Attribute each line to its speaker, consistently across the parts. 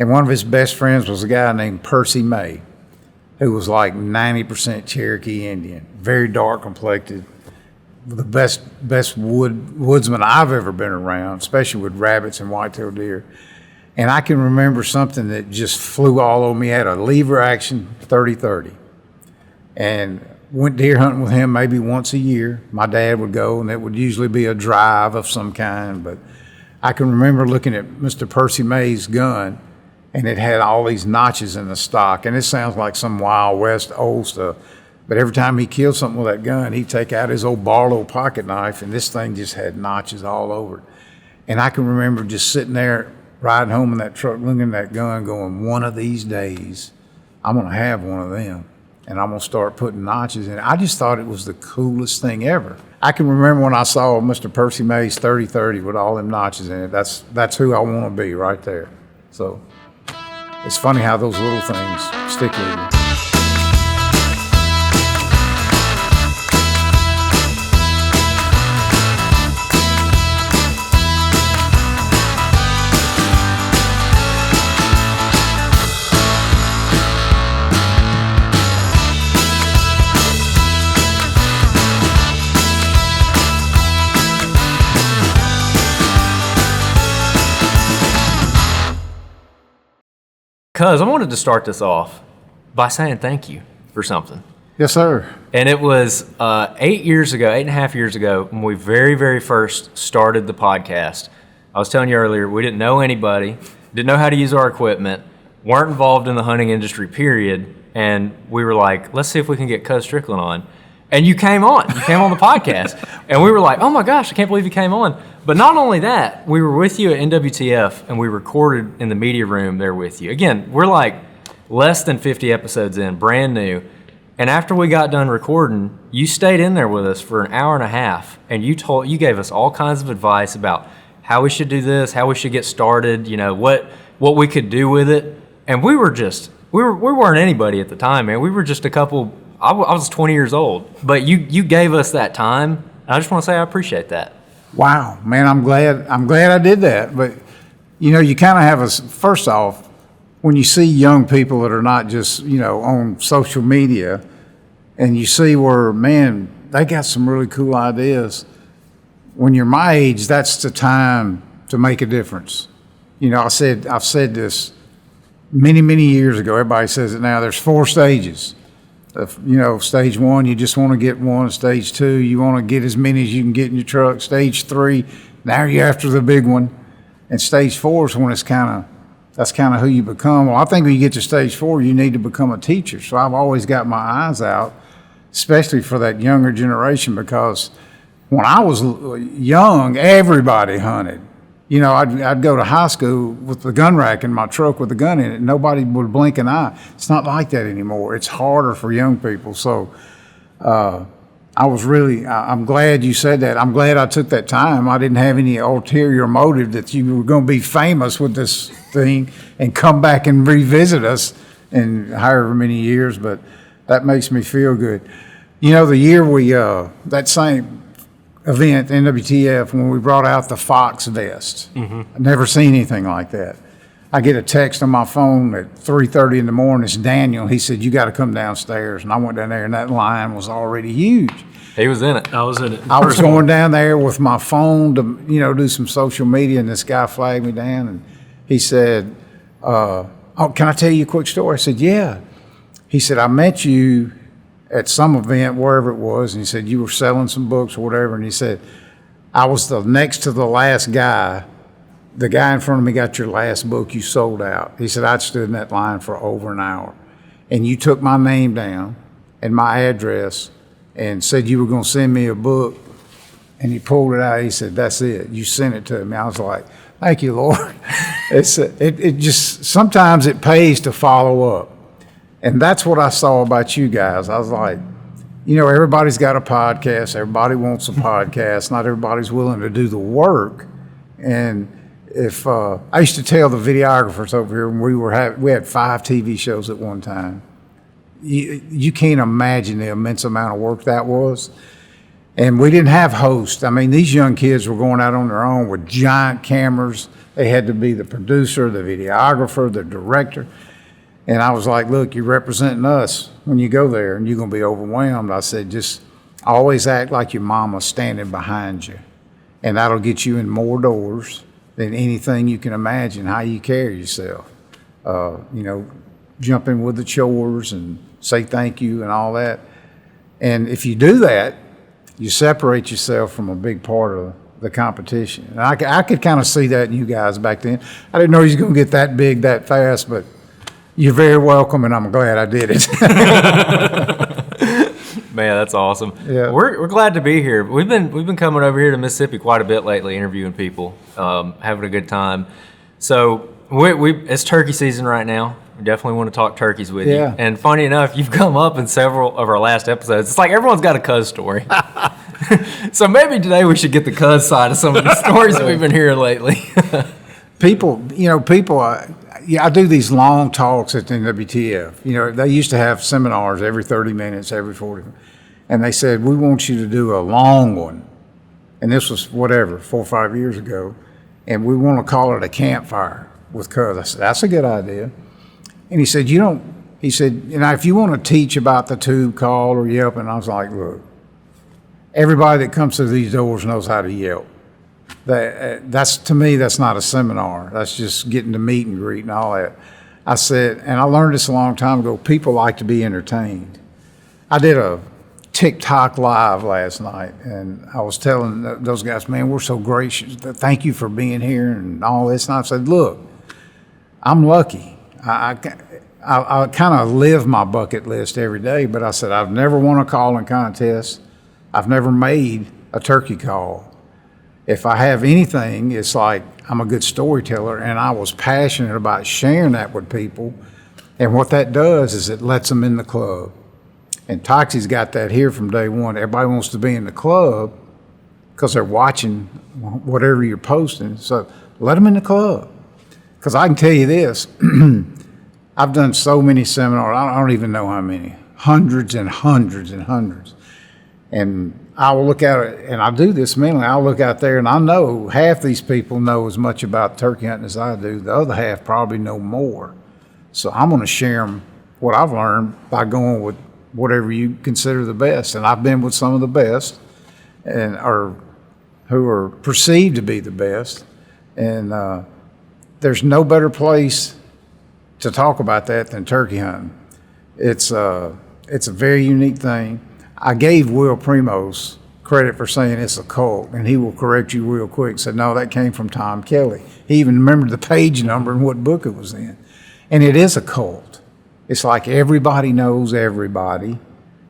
Speaker 1: And one of his best friends was a guy named Percy May, who was like 90% Cherokee Indian, very dark complected, the best woodsman I've ever been around, especially with rabbits and white-tailed deer. And I can remember something that just flew all over me. Had a lever action 30-30, and went deer hunting with him maybe once a year. My dad would go, and it would usually be a drive of some kind. But I can remember looking at Mr. Percy May's gun, and it had all these notches in the stock. And it sounds like some Wild West old stuff. But every time he killed something with that gun, he'd take out his old Barlow pocket knife, and this thing just had notches all over it. And I can remember just sitting there riding home in that truck, looking at that gun, going, one of these days, I'm going to have one of them, and I'm going to start putting notches in it. I just thought it was the coolest thing ever. I can remember when I saw Mr. Percy May's 30-30 with all them notches in it. That's who I want to be right there. So it's funny how those little things stick with you.
Speaker 2: Because I wanted to start this off by saying thank you for something.
Speaker 1: Yes, sir.
Speaker 2: And it was 8.5 years ago, when we very, very first started the podcast. I was telling you earlier, we didn't know anybody, didn't know how to use our equipment, weren't involved in the hunting industry, period. And we were like, let's see if we can get Cuz Strickland on. And you came on. You came on the podcast. And we were like, oh my gosh, I can't believe you came on. But not only that, we were with you at NWTF, and we recorded in the media room there with you. Again, we're like less than 50 episodes in, brand new. And after we got done recording, you stayed in there with us for an hour and a half, and you gave us all kinds of advice about how we should do this, how we should get started, you know, what we could do with it. And we weren't anybody at the time, man. We were just a couple. I was 20 years old, but you gave us that time, and I just want to say I appreciate that.
Speaker 1: Wow, man, I'm glad I did that. But, you know, you kind of have first off, when you see young people that are not just, you know, on social media, and you see where, man, they got some really cool ideas. When you're my age, that's the time to make a difference. You know, I've said this many, many years ago. Everybody says it now. There's 4 stages. You know, stage 1, you just want to get one. Stage 2, you want to get as many as you can get in your truck. Stage 3, now you're after the big one. And stage 4 is when that's kind of who you become. Well, I think when you get to stage 4, you need to become a teacher. So I've always got my eyes out, especially for that younger generation, because when I was young, everybody hunted. You know, I'd go to high school with the gun rack in my truck with a gun in it. Nobody would blink an eye. It's not like that anymore. It's harder for young people. So I'm glad you said that. I'm glad I took that time. I didn't have any ulterior motive that you were going to be famous with this thing and come back and revisit us in however many years, but that makes me feel good. You know, the year that same event, NWTF, when we brought out the Fox vest. Mm-hmm. I've never seen anything like that. I get a text on my phone at 3:30 in the morning. It's Daniel. He said, you got to come downstairs. And I went down there, and that line was already huge.
Speaker 2: He was in it. I was in it.
Speaker 1: I was going down there with my phone to, you know, do some social media, and this guy flagged me down, and he said, oh, can I tell you a quick story? I said, yeah. He said, I met you at some event, wherever it was, and he said, you were selling some books or whatever, and he said, I was the next to the last guy. The guy in front of me got your last book, you sold out. He said, I'd stood in that line for over an hour, and you took my name down and my address and said you were going to send me a book, and he pulled it out. He said, that's it. You sent it to me. I was like, thank you, Lord. It just, sometimes it pays to follow up. And that's what I saw about you guys. I was like, you know, everybody's got a podcast. Everybody wants a podcast. Not everybody's willing to do the work. And if I used to tell the videographers over here when we had 5 TV shows at one time. You can't imagine the immense amount of work that was. And we didn't have hosts. I mean, these young kids were going out on their own with giant cameras. They had to be the producer, the videographer, the director. And I was like, look, you're representing us when you go there and you're going to be overwhelmed. I said, just always act like your mama's standing behind you. And that'll get you in more doors than anything you can imagine, how you carry yourself. Jump in with the chores and say thank you and all that. And if you do that, you separate yourself from a big part of the competition. And I could kind of see that in you guys back then. I didn't know you was going to get that big that fast, but you're very welcome, and I'm glad I did it.
Speaker 2: Man, that's awesome.
Speaker 1: Yeah.
Speaker 2: We're glad to be here. We've been coming over here to Mississippi quite a bit lately, interviewing people, having a good time. So it's turkey season right now. We definitely want to talk turkeys with you. And funny enough, you've come up in several of our last episodes. It's like everyone's got a cuz story. So maybe today we should get the cuz side of some of the stories that we've been hearing lately.
Speaker 1: People, I do these long talks at the NWTF. They used to have seminars every 30 minutes, every 40. And they said, we want you to do a long one. And this was 4 or 5 years ago. And we want to call it a campfire with cuz. I said, that's a good idea. And he said, if you want to teach about the tube call or yelp, and I was like, look, everybody that comes through these doors knows how to yelp. That's to me, that's not a seminar. That's just getting to meet and greet and all that. I said, and I learned this a long time ago, people like to be entertained. I did a TikTok live last night, and I was telling those guys, man, we're so gracious. Thank you for being here and all this. And I said, look, I'm lucky. I kind of live my bucket list every day, but I said, I've never won a calling contest. I've never made a turkey call. If I have anything, it's like I'm a good storyteller, and I was passionate about sharing that with people. And what that does is it lets them in the club. And Toxie's got that here from day one. Everybody wants to be in the club because they're watching whatever you're posting. So let them in the club. Because I can tell you this, I've done so many seminars, I don't even know how many, hundreds and hundreds and hundreds. And I will look at it, and I do this mentally, I'll look out there and I know half these people know as much about turkey hunting as I do. The other half probably know more. So I'm going to share them what I've learned by going with whatever you consider the best. And I've been with some of the best, or who are perceived to be the best. And there's no better place to talk about that than turkey hunting. It's a very unique thing. I gave Will Primos credit for saying it's a cult, and he will correct you real quick. Said, no, that came from Tom Kelley. He even remembered the page number and what book it was in. And it is a cult. It's like everybody knows everybody,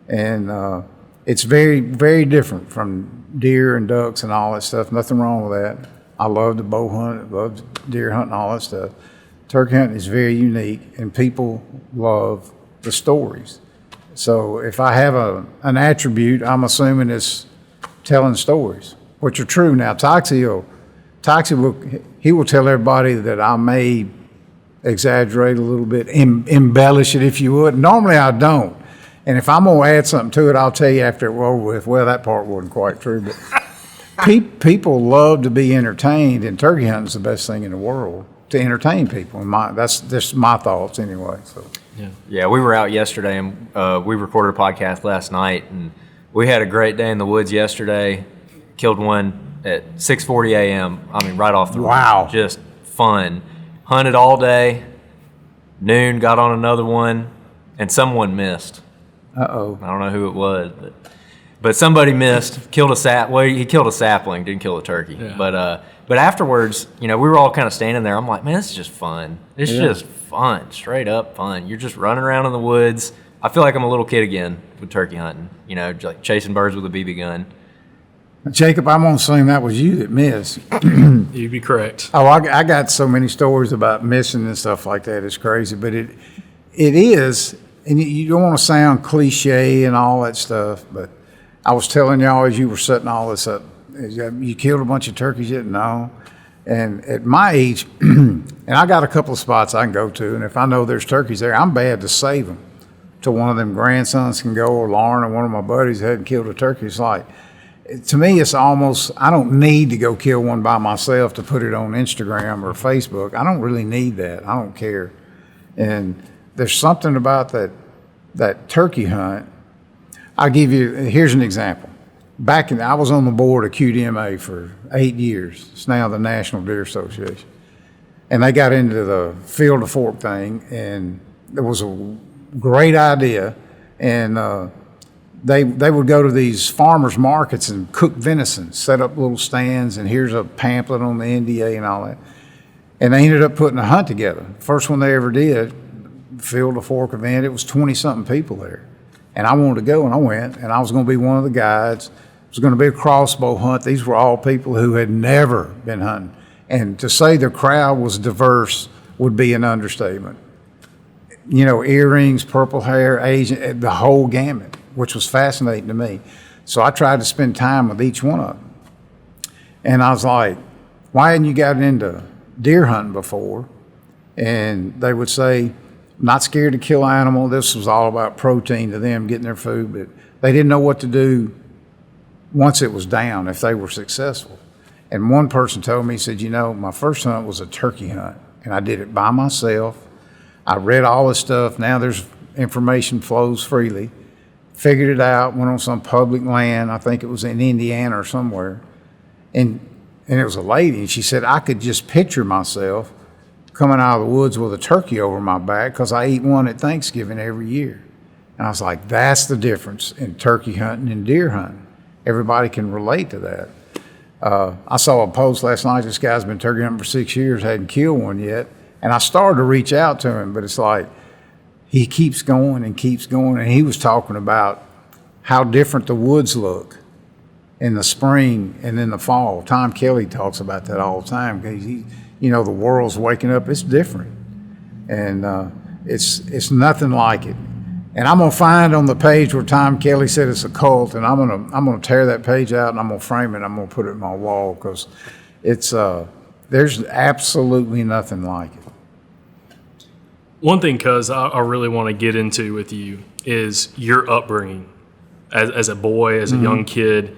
Speaker 1: and it's very, very different from deer and ducks and all that stuff. Nothing wrong with that. I love the bow hunt, love deer hunting, all that stuff. Turkey hunting is very unique, and people love the stories. So if I have an attribute, I'm assuming it's telling stories, which are true. Now, Toxie will tell everybody that I may exaggerate a little bit, embellish it if you would. Normally I don't. And if I'm going to add something to it, I'll tell you after we're over with, well, that part wasn't quite true. But people love to be entertained, and turkey hunting is the best thing in the world, to entertain people. That's just my thoughts anyway. So.
Speaker 2: Yeah, we were out yesterday, and we recorded a podcast last night, and we had a great day in the woods yesterday. Killed one at 6:40 a.m. I mean, right off the
Speaker 1: wow,
Speaker 2: road. Just fun. Hunted all day. Noon, got on another one, and someone missed.
Speaker 1: Uh-oh.
Speaker 2: I don't know who it was, but somebody missed. Killed he killed a sapling, didn't kill a turkey. Yeah. But afterwards, we were all kind of standing there. I'm like, man, this is just fun. It's just fun, straight up fun. You're just running around in the woods. I feel like I'm a little kid again with turkey hunting, like chasing birds with a BB gun.
Speaker 1: Jacob, I'm going to assume that was you that missed.
Speaker 3: You'd be correct.
Speaker 1: Oh, I got so many stories about missing and stuff like that. It's crazy, but it is, and you don't want to sound cliche and all that stuff, but I was telling y'all as you were setting all this up, you killed a bunch of turkeys yet? No. And at my age, and I got a couple of spots I can go to, and if I know there's turkeys there, I'm bad to save them. To one of them grandsons can go, or Lauren or one of my buddies hadn't killed a turkey. It's like, to me, it's almost, I don't need to go kill one by myself to put it on Instagram or Facebook. I don't really need that. I don't care. And there's something about that turkey hunt. Here's an example. I was on the board of QDMA for 8 years. It's now the National Deer Association. And they got into the field to fork thing, and it was a great idea. And they would go to these farmers markets and cook venison, set up little stands, and here's a pamphlet on the NDA and all that. And they ended up putting a hunt together. First one they ever did, field to fork event, it was 20-something people there. And I wanted to go, and I went, and I was going to be one of the guides. It was going to be a crossbow hunt. These were all people who had never been hunting. And to say the crowd was diverse would be an understatement. You know, earrings, purple hair, Asian, the whole gamut, which was fascinating to me. So I tried to spend time with each one of them. And I was like, why hadn't you gotten into deer hunting before? And they would say, not scared to kill an animal. This was all about protein to them, getting their food, but they didn't know what to do once it was down if they were successful. And one person told me, he said, you know, my first hunt was a turkey hunt, and I did it by myself. I read all this stuff. Now there's information flows freely. Figured it out, went on some public land. I think it was in Indiana or somewhere. And it was a lady, and she said, I could just picture myself coming out of the woods with a turkey over my back because I eat one at Thanksgiving every year. And I was like, that's the difference in turkey hunting and deer hunting. Everybody can relate to that. I saw a post last night, this guy's been turkey hunting for 6 years, hadn't killed one yet. And I started to reach out to him, but it's like, he keeps going and keeps going. And he was talking about how different the woods look in the spring and in the fall. Tom Kelley talks about that all the time because you know, the world's waking up. It's different, and it's nothing like it. And I'm gonna find on the page where Tom Kelley said it's a cult, and I'm gonna tear that page out and I'm gonna frame it. I'm gonna put it in my wall because it's there's absolutely nothing like it.
Speaker 3: One thing, cuz I really want to get into with you is your upbringing as a boy, as a young kid.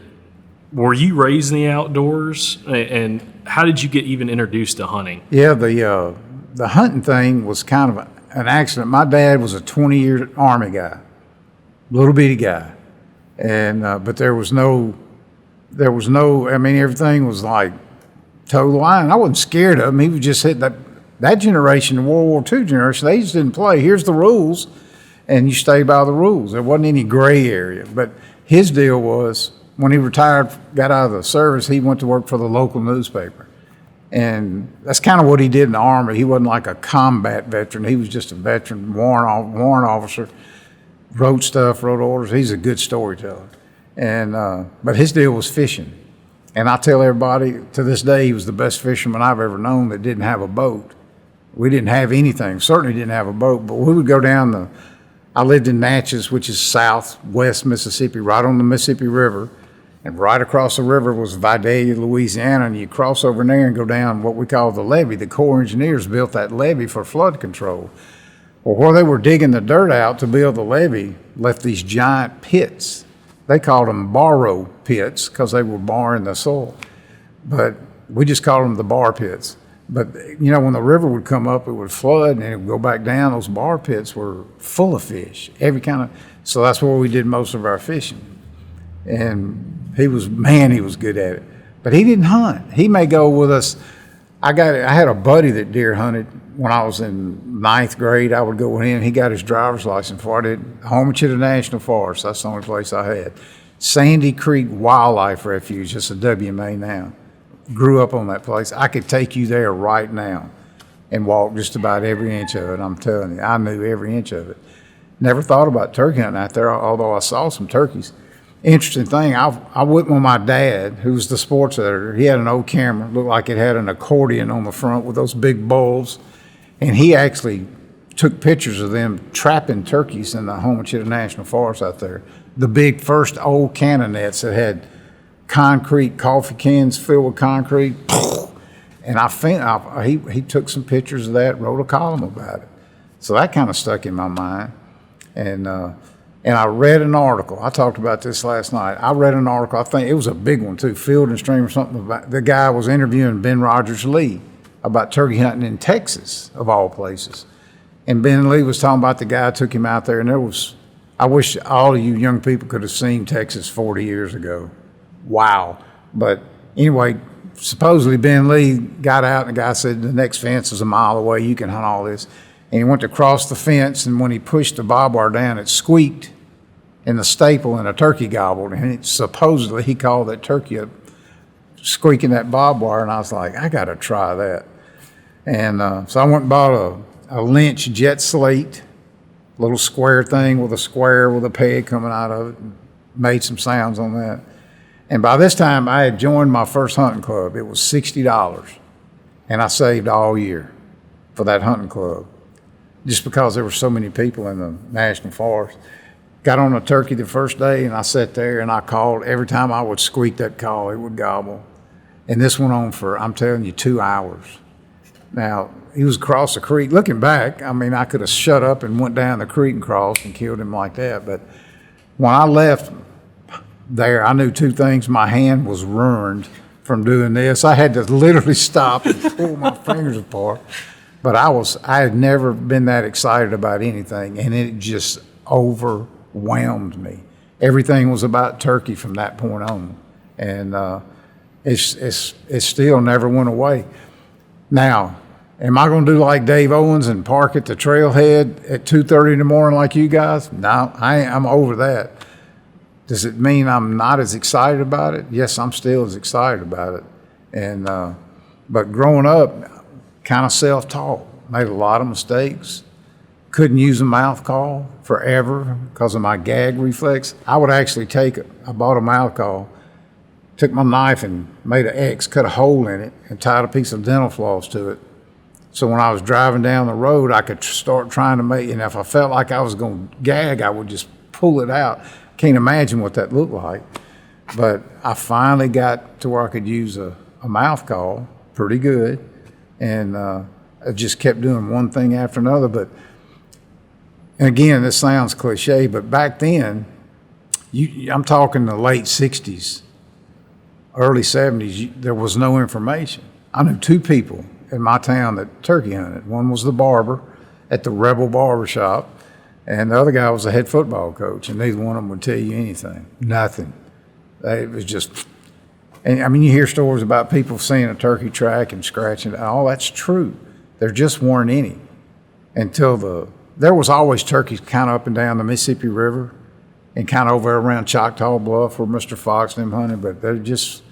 Speaker 3: Were you raised in the outdoors, and how did you get even introduced to hunting?
Speaker 1: Yeah, the hunting thing was kind of an accident. My dad was a 20-year Army guy, little bitty guy, and but there was no. I mean, everything was like toe the line. I wasn't scared of him. He was just hit that generation, the World War II generation. They just didn't play. Here's the rules, and you stay by the rules. There wasn't any gray area. But his deal was, when he retired, got out of the service, he went to work for the local newspaper. And that's kind of what he did in the Army. He wasn't like a combat veteran. He was just a veteran, warrant officer, wrote stuff, wrote orders. He's a good storyteller. And but his deal was fishing. And I tell everybody, to this day, he was the best fisherman I've ever known that didn't have a boat. We didn't have anything, certainly didn't have a boat, but we would go down I lived in Natchez, which is southwest Mississippi, right on the Mississippi River. And right across the river was Vidalia, Louisiana, and you cross over there and go down what we call the levee. The Corps engineers built that levee for flood control. Well, where they were digging the dirt out to build the levee, left these giant pits. They called them borrow pits because they were barring the soil. But we just called them the bar pits. But, you know, when the river would come up, it would flood and it would go back down. Those bar pits were full of fish, every kind of. So that's where we did most of our fishing. And he was good at it. But he didn't hunt. He may go with us. I had a buddy that deer hunted when I was in ninth grade. I would go with him. He got his driver's license for it. Homochitto National Forest. That's the only place I had. Sandy Creek Wildlife Refuge. It's a WMA now. Grew up on that place. I could take you there right now and walk just about every inch of it. I'm telling you, I knew every inch of it. Never thought about turkey hunting out there, although I saw some turkeys. Interesting thing, I went with my dad, who was the sports editor. He had an old camera, looked like it had an accordion on the front with those big bulbs, and he actually took pictures of them trapping turkeys in the Homochitto National Forest out there. The big first old cannon nets that had concrete, coffee cans filled with concrete, and he took some pictures of that, wrote a column about it. So that kind of stuck in my mind. And And I read an article. I talked about this last night. I read an article. I think it was a big one too, Field and Stream or something. About the guy was interviewing Ben Rogers Lee about turkey hunting in Texas, of all places. And Ben Lee was talking about the guy who took him out there, and there was. I wish all of you young people could have seen Texas 40 years ago. Wow. But anyway, supposedly Ben Lee got out, and the guy said the next fence is a mile away. You can hunt all this. And he went to cross the fence, and when he pushed the barbed wire down, it squeaked in the staple, and a turkey gobbled. And supposedly he called that turkey up, squeaking that barbed wire. And I was like, I got to try that. And so I went and bought a Lynch jet slate, little square thing with a peg coming out of it, and made some sounds on that. And by this time, I had joined my first hunting club. It was $60, and I saved all year for that hunting club, just because there were so many people in the national forest. Got on a turkey the first day, and I sat there and I called. Every time I would squeak that call, it would gobble. And this went on for, I'm telling you, 2 hours. Now, he was across the creek. Looking back, I mean, I could have shut up and went down the creek and crossed and killed him like that. But when I left there, I knew two things. My hand was ruined from doing this. I had to literally stop and pull my fingers apart. But I had never been that excited about anything, and it just overwhelmed me. Everything was about turkey from that point on, and it still never went away. Now, am I going to do like Dave Owens and park at the trailhead at 2:30 in the morning like you guys? No, I'm over that. Does it mean I'm not as excited about it? Yes, I'm still as excited about it. And but growing up, kind of self-taught, made a lot of mistakes. Couldn't use a mouth call forever because of my gag reflex. I would actually I bought a mouth call, took my knife and made an X, cut a hole in it, and tied a piece of dental floss to it. So when I was driving down the road, I could start trying to make, and if I felt like I was going to gag, I would just pull it out. Can't imagine what that looked like. But I finally got to where I could use a mouth call pretty good, and I just kept doing one thing after another. But and again, this sounds cliche, but back then, I'm talking the late 60s, early 70s, there was no information. I knew two people in my town that turkey hunted. One was the barber at the Rebel Barber Shop, and the other guy was a head football coach, and neither one of them would tell you anything, nothing. It was just, and I mean, you hear stories about people seeing a turkey track and scratching it. All that's true. There just weren't any until there was always turkeys kind of up and down the Mississippi River and kind of over around Choctaw Bluff where Mr. Fox and them hunted, but they're just,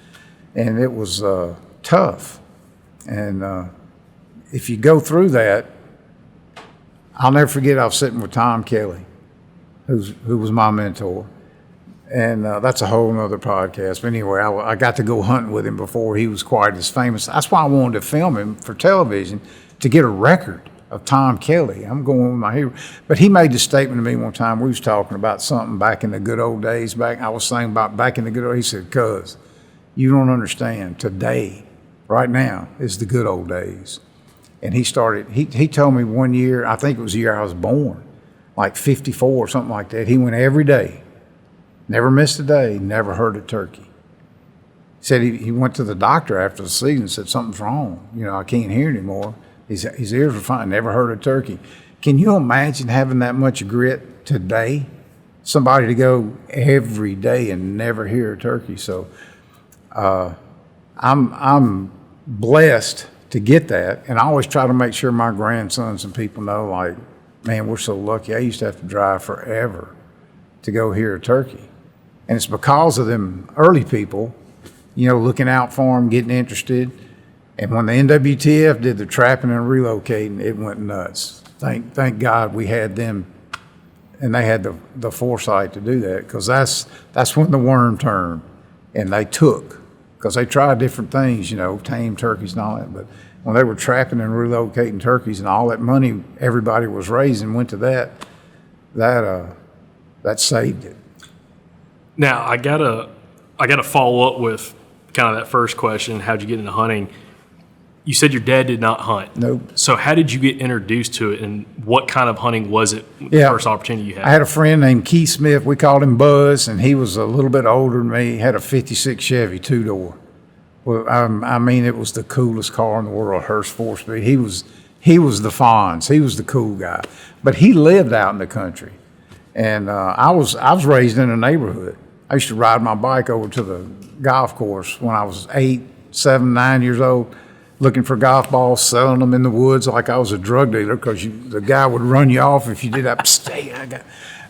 Speaker 1: and it was tough. And if you go through that, I'll never forget I was sitting with Tom Kelley, who was my mentor. And that's a whole nother podcast. But anyway, I got to go hunting with him before he was quite as famous. That's why I wanted to film him for television, to get a record of Tom Kelley. I'm going with my hero. But he made the statement to me one time. We was talking about something back in the good old days. I was saying about back in the good old days. He said, "Cuz, you don't understand. Today, right now, is the good old days." And he told me one year, I think it was the year I was born, like 54 or something like that. He went every day. Never missed a day, never heard a turkey. He said he went to the doctor after the season and said, "Something's wrong. I can't hear anymore. His ears were fine, never heard a turkey." Can you imagine having that much grit today? Somebody to go every day and never hear a turkey. So I'm blessed to get that. And I always try to make sure my grandsons and people know, like, man, we're so lucky. I used to have to drive forever to go hear a turkey. And it's because of them early people, looking out for them, getting interested. And when the NWTF did the trapping and relocating, it went nuts. Thank God we had them, and they had the foresight to do that, because that's when the worm turned, and they took, because they tried different things, tame turkeys and all that. But when they were trapping and relocating turkeys, and all that money everybody was raising went to that saved it.
Speaker 3: Now I gotta follow up with kind of that first question. How'd you get into hunting? You said your dad did not hunt.
Speaker 1: Nope.
Speaker 3: So how did you get introduced to it, and what kind of hunting was it? The
Speaker 1: Yeah.
Speaker 3: first opportunity you had.
Speaker 1: I had a friend named Keith Smith. We called him Buzz, and he was a little bit older than me. He had a 56 Chevy 2-door. Well, I mean, it was the coolest car in the world, Hurst 4-speed. He was the Fonz. He was the cool guy. But he lived out in the country. And I was raised in a neighborhood. I used to ride my bike over to the golf course when I was 8, 7, 9 years old, looking for golf balls, selling them in the woods like I was a drug dealer, because the guy would run you off if you did that. Psst, hey,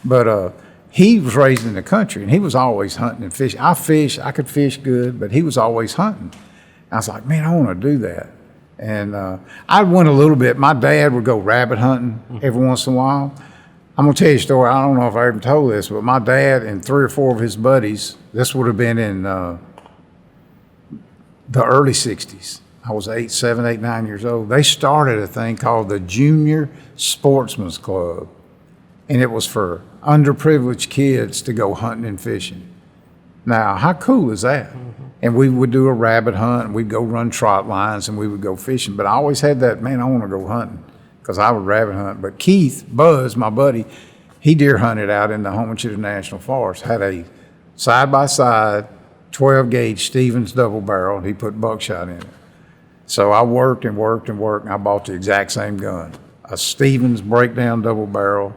Speaker 1: But he was raised in the country, and he was always hunting and fishing. I could fish good, but he was always hunting. I was like, man, I want to do that. And I went a little bit. My dad would go rabbit hunting every once in a while. I'm going to tell you a story. I don't know if I ever told this, but my dad and 3 or 4 of his buddies, this would have been in the early 60s. I was 7, 8, 9 years old. They started a thing called the Junior Sportsman's Club, and it was for underprivileged kids to go hunting and fishing. Now, how cool is that? And we would do a rabbit hunt, and we'd go run trot lines, and we would go fishing. But I always had that, man, I want to go hunting, because I would rabbit hunt. But Keith, Buzz, my buddy, he deer hunted out in the Woodsmanship National Forest, had a side-by-side 12-gauge Stevens double barrel, and he put buckshot in it. So I worked and worked and worked, and I bought the exact same gun, a Stevens breakdown double barrel.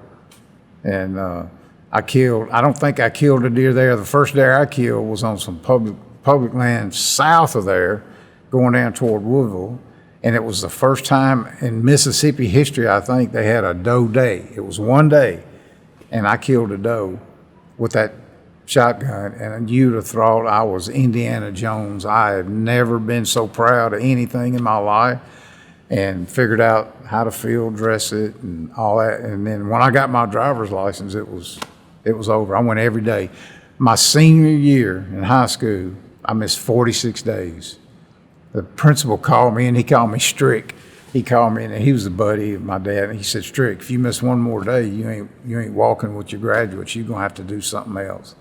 Speaker 1: And I don't think I killed a deer there. The first deer I killed was on some public land south of there, going down toward Woodville. And it was the first time in Mississippi history, I think, they had a doe day. It was one day, and I killed a doe with that shotgun, and you'd have thought I was Indiana Jones. I had never been so proud of anything in my life, and figured out how to field dress it and all that. And then when I got my driver's license, it was over. I went every day. My senior year in high school, I missed 46 days. The principal called me, and he called me Strick. He called me, and he was a buddy of my dad, and he said, Strick, if you miss one more day, you ain't walking with your graduates. You're going to have to do something else.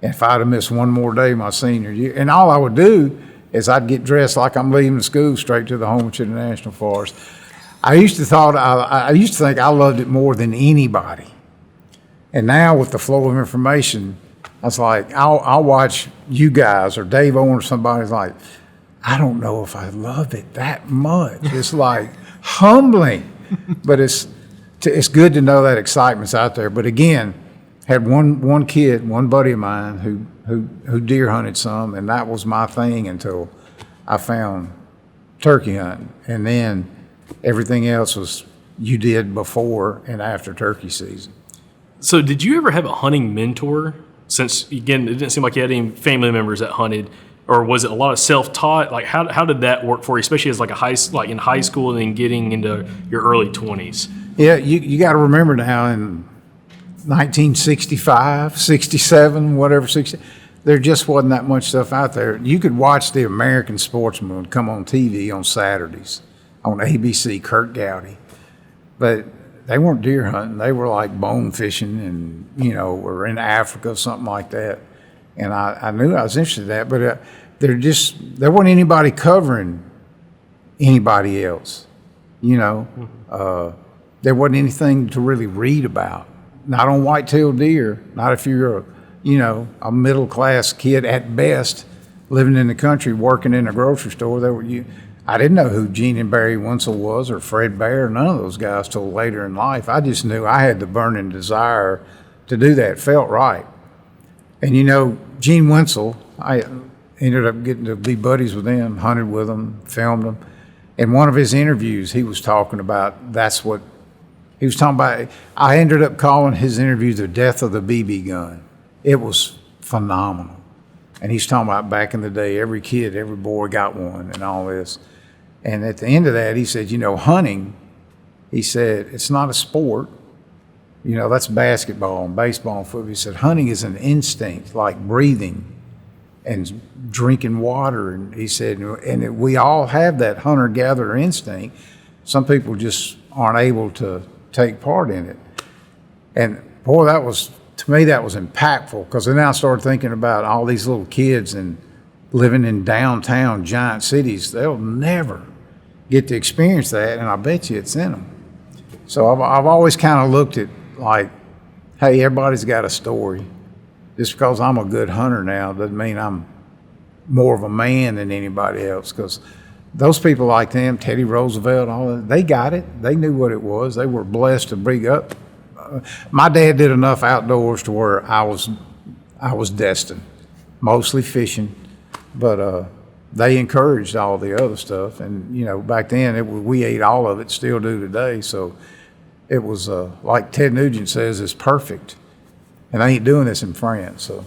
Speaker 1: And if I'd have missed one more day my senior year, and all I would do is I'd get dressed like I'm leaving school straight to the Woodsmanship National Forest. I used to think I loved it more than anybody. And now with the flow of information, I was like, I'll watch you guys or Dave Owen or somebody's like, I don't know if I love it that much. It's like humbling, but it's good to know that excitement's out there. But again, had one kid, one buddy of mine who deer hunted some, and that was my thing until I found turkey hunting. And then everything else was you did before and after turkey season.
Speaker 3: So did you ever have a hunting mentor? Since, again, it didn't seem like you had any family members that hunted, or was it a lot of self-taught? Like, how did that work for you, especially as like in high school and then getting into your early 20s?
Speaker 1: Yeah, you got to remember now in 1965, 67, whatever, 60, there just wasn't that much stuff out there. You could watch the American Sportsman come on TV on Saturdays on ABC, Kurt Gowdy, but they weren't deer hunting. They were like bone fishing and, or in Africa, something like that. And I knew I was interested in that, but there wasn't anybody covering anybody else, There wasn't anything to really read about. Not on white-tailed deer, not if you're a middle-class kid at best, living in the country, working in a grocery store. I didn't know who Gene and Barry Wenzel was or Fred Bear, none of those guys till later in life. I just knew I had the burning desire to do that. It felt right. And Gene Wenzel, I ended up getting to be buddies with him, hunted with him, filmed him. In one of his interviews, he was talking about he was talking about. I ended up calling his interview "The Death of the BB Gun." It was phenomenal. And he's talking about back in the day, every kid, every boy got one and all this. And at the end of that, he said, hunting, he said, it's not a sport. That's basketball and baseball and football. He said, hunting is an instinct, like breathing and drinking water. And he said, and we all have that hunter-gatherer instinct. Some people just aren't able to take part in it. And boy, to me, that was impactful, because then I started thinking about all these little kids and living in downtown giant cities. They'll never get to experience that, and I bet you it's in them. So I've always kind of looked at like, hey, everybody's got a story. Just because I'm a good hunter now doesn't mean I'm more of a man than anybody else, because those people like them, Teddy Roosevelt, all that, they got it. They knew what it was. They were blessed to bring up. My dad did enough outdoors to where I was destined, mostly fishing, but they encouraged all the other stuff. And you know, back then we ate all of it, still do today. So it was like Ted Nugent says, it's perfect. And I ain't doing this in France, so.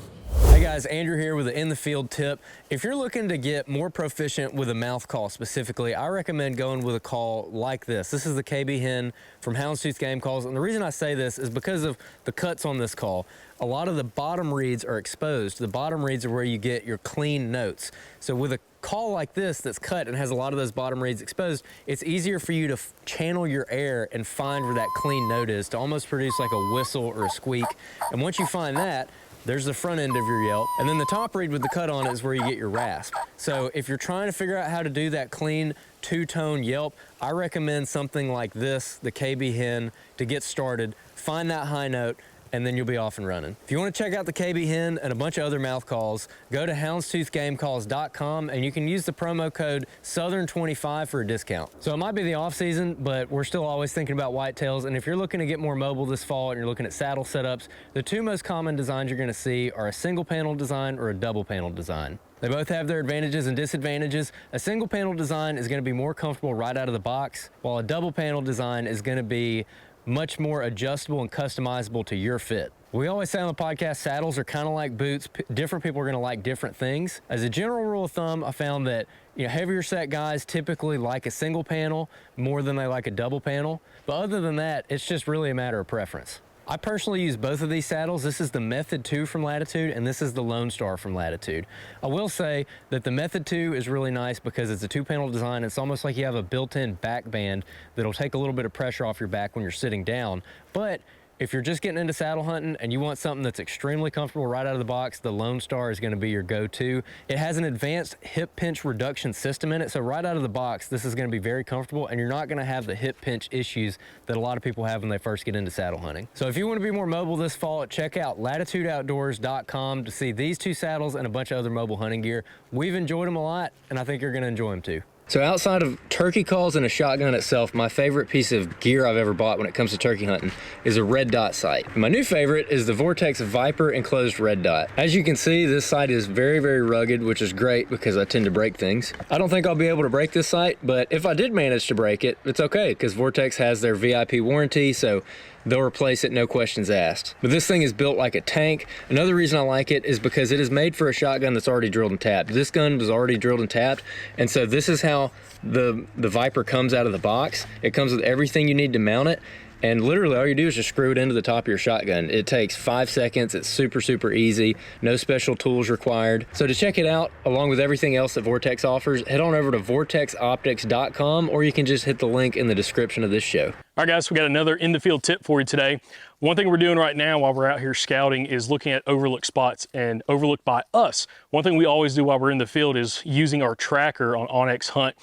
Speaker 4: Hey guys, Andrew here with an in the field tip. If you're looking to get more proficient with a mouth call specifically, I recommend going with a call like this. This is the KB hen from Houndstooth Game Calls, and the reason I say this is because of the cuts on this call. A lot of the bottom reeds are exposed. The bottom reeds are where you get your clean notes. So with a call like this that's cut and has a lot of those bottom reeds exposed, it's easier for you to channel your air and find where that clean note is to almost produce like a whistle or a squeak. And once you find that, there's the front end of your yelp. And then the top reed with the cut on it is where you get your rasp. So if you're trying to figure out how to do that clean two-tone yelp, I recommend something like this, the KB hen, to get started. Find that high note, and then you'll be off and running. If you want to check out the KB hen and a bunch of other mouth calls, go to houndstoothgamecalls.com and you can use the promo code Southern25 for a discount. So it might be the off season, but we're still always thinking about whitetails. And if you're looking to get more mobile this fall and you're looking at saddle setups, the two most common designs you're gonna see are a single panel design or a double panel design. They both have their advantages and disadvantages. A single panel design is gonna be more comfortable right out of the box, while a double panel design is gonna be much more adjustable and customizable to your fit. We always say on the podcast, saddles are kind of like boots. Different people are going to like different things. As a general rule of thumb, I found that heavier set guys typically like a single panel more than they like a double panel. But other than that, it's just really a matter of preference. I personally use both of these saddles. This is the Method 2 from Latitude, and this is the Lone Star from Latitude. I will say that the Method 2 is really nice because it's a two-panel design. It's almost like you have a built-in back band that'll take a little bit of pressure off your back when you're sitting down. But if you're just getting into saddle hunting and you want something that's extremely comfortable right out of the box, the Lone Star is going to be your go-to. It has an advanced hip pinch reduction system in it, so right out of the box, this is going to be very comfortable, and you're not going to have the hip pinch issues that a lot of people have when they first get into saddle hunting. So if you want to be more mobile this fall, check out latitudeoutdoors.com to see these two saddles and a bunch of other mobile hunting gear. We've enjoyed them a lot, and I think you're going to enjoy them too. So outside of turkey calls and a shotgun itself, my favorite piece of gear I've ever bought when it comes to turkey hunting is a red dot sight. My new favorite is the Vortex Viper enclosed red dot. As you can see, this sight is very, very rugged, which is great because I tend to break things. I don't think I'll be able to break this sight, but if I did manage to break it, it's okay because Vortex has their VIP warranty, so they'll replace it, no questions asked. But this thing is built like a tank. Another reason I like it is because it is made for a shotgun that's already drilled and tapped. This gun was already drilled and tapped, and so this is how the Viper comes out of the box. It comes with everything you need to mount it, and literally all you do is just screw it into the top of your shotgun. It takes 5 seconds. It's super, super easy. No special tools required. So to check it out, along with everything else that Vortex offers, head on over to vortexoptics.com, or you can just hit the link in the description of this show.
Speaker 3: All right, guys, we got another in the field tip for you today. One thing we're doing right now while we're out here scouting is looking at overlooked spots and overlooked by us. One thing we always do while we're in the field is using our tracker on Onyx Hunt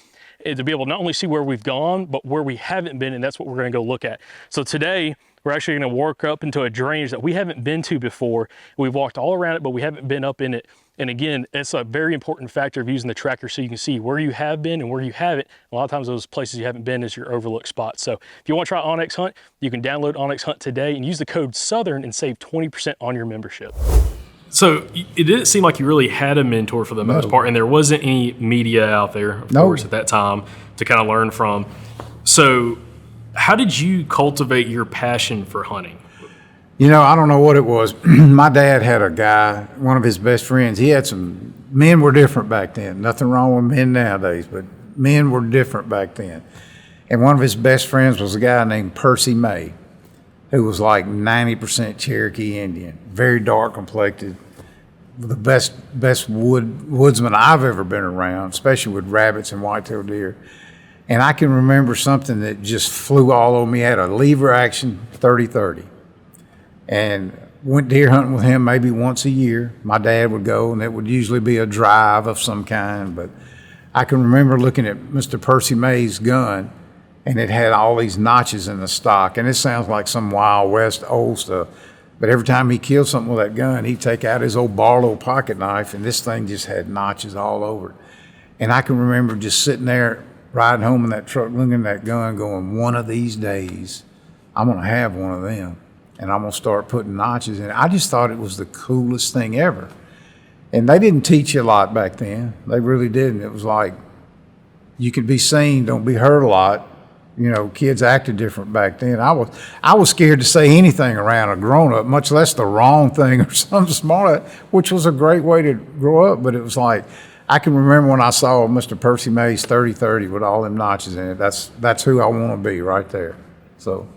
Speaker 3: to be able to not only see where we've gone, but where we haven't been, and that's what we're gonna go look at. So today, we're actually gonna work up into a drainage that we haven't been to before. We've walked all around it, but we haven't been up in it. And again, it's a very important factor of using the tracker so you can see where you have been and where you haven't. A lot of times those places you haven't been is your overlooked spots. So if you want to try Onyx Hunt, you can download Onyx Hunt today and use the code Southern and save 20% on your membership. So it didn't seem like you really had a mentor for the most part, and there wasn't any media out there, of course, at that time to kind of learn from. So how did you cultivate your passion for hunting?
Speaker 1: You know, I don't know what it was. My dad had a guy, one of his best friends. He had some, men were different back then. Nothing wrong with men nowadays, but men were different back then. And one of his best friends was a guy named Percy May, who was like 90% Cherokee Indian, very dark complected, the best woodsman I've ever been around, especially with rabbits and whitetail deer. And I can remember something that just flew all over me. He had a lever action 30-30. And went deer hunting with him maybe once a year. My dad would go, and it would usually be a drive of some kind. But I can remember looking at Mr. Percy May's gun, and it had all these notches in the stock. And it sounds like some Wild West old stuff. But every time he killed something with that gun, he'd take out his old Barlow pocket knife, and this thing just had notches all over it. And I can remember just sitting there riding home in that truck, looking at that gun, going, one of these days, I'm going to have one of them, and I'm going to start putting notches in it. I just thought it was the coolest thing ever. And they didn't teach you a lot back then. They really didn't. It was like, you could be seen, don't be heard a lot. You know, kids acted different back then. I was scared to say anything around a grown-up, much less the wrong thing or something smart, which was a great way to grow up. But it was like, I can remember when I saw Mr. Percy May's 30-30 with all them notches in it. That's who I want to be right there. So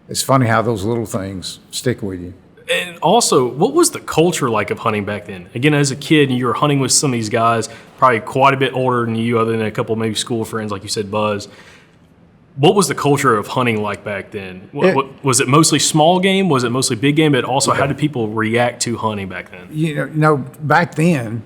Speaker 1: it's funny how those little things stick with you.
Speaker 3: And also, what was the culture like of hunting back then? Again, as a kid, you were hunting with some of these guys, probably quite a bit older than you, other than a couple maybe school friends, like you said, Buzz. What was the culture of hunting like back then? Was it mostly small game? Was it mostly big game? But also, how did people react to hunting back then?
Speaker 1: You know, back then,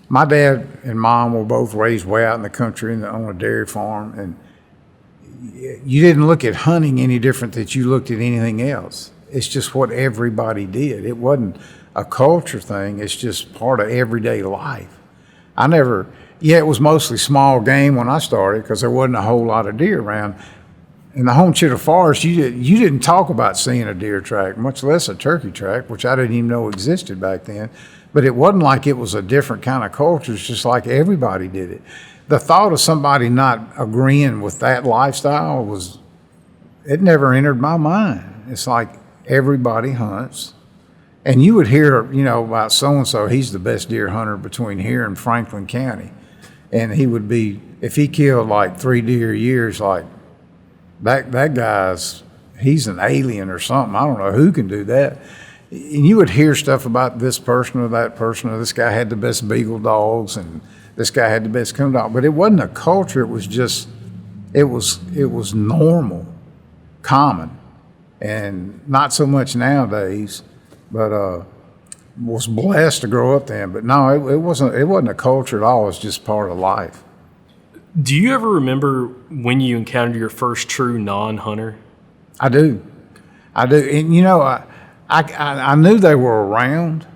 Speaker 1: my dad and mom were both raised way out in the country on a dairy farm, and you didn't look at hunting any different than you looked at anything else. It's just what everybody did. It wasn't a culture thing. It's just part of everyday life. It was mostly small game when I started because there wasn't a whole lot of deer around. In the home Chitter Forest, you didn't talk about seeing a deer track, much less a turkey track, which I didn't even know existed back then. But it wasn't like it was a different kind of culture. It's just like everybody did it. The thought of somebody not agreeing with that lifestyle it never entered my mind. It's like everybody hunts. And you would hear, you know, about so-and-so, he's the best deer hunter between here and Franklin County. And he would be, if he killed like 3 deer a year, it's like, that guy's, he's an alien or something. I don't know who can do that. And you would hear stuff about this person or that person, or this guy had the best beagle dogs, and this guy had the best coon dog. But it wasn't a culture. It was just, it was normal, common. And not so much nowadays, but was blessed to grow up then. But no, it wasn't a culture at all. It was just part of life.
Speaker 3: Do you ever remember when you encountered your first true non-hunter?
Speaker 1: I do. And you know, I knew they were around,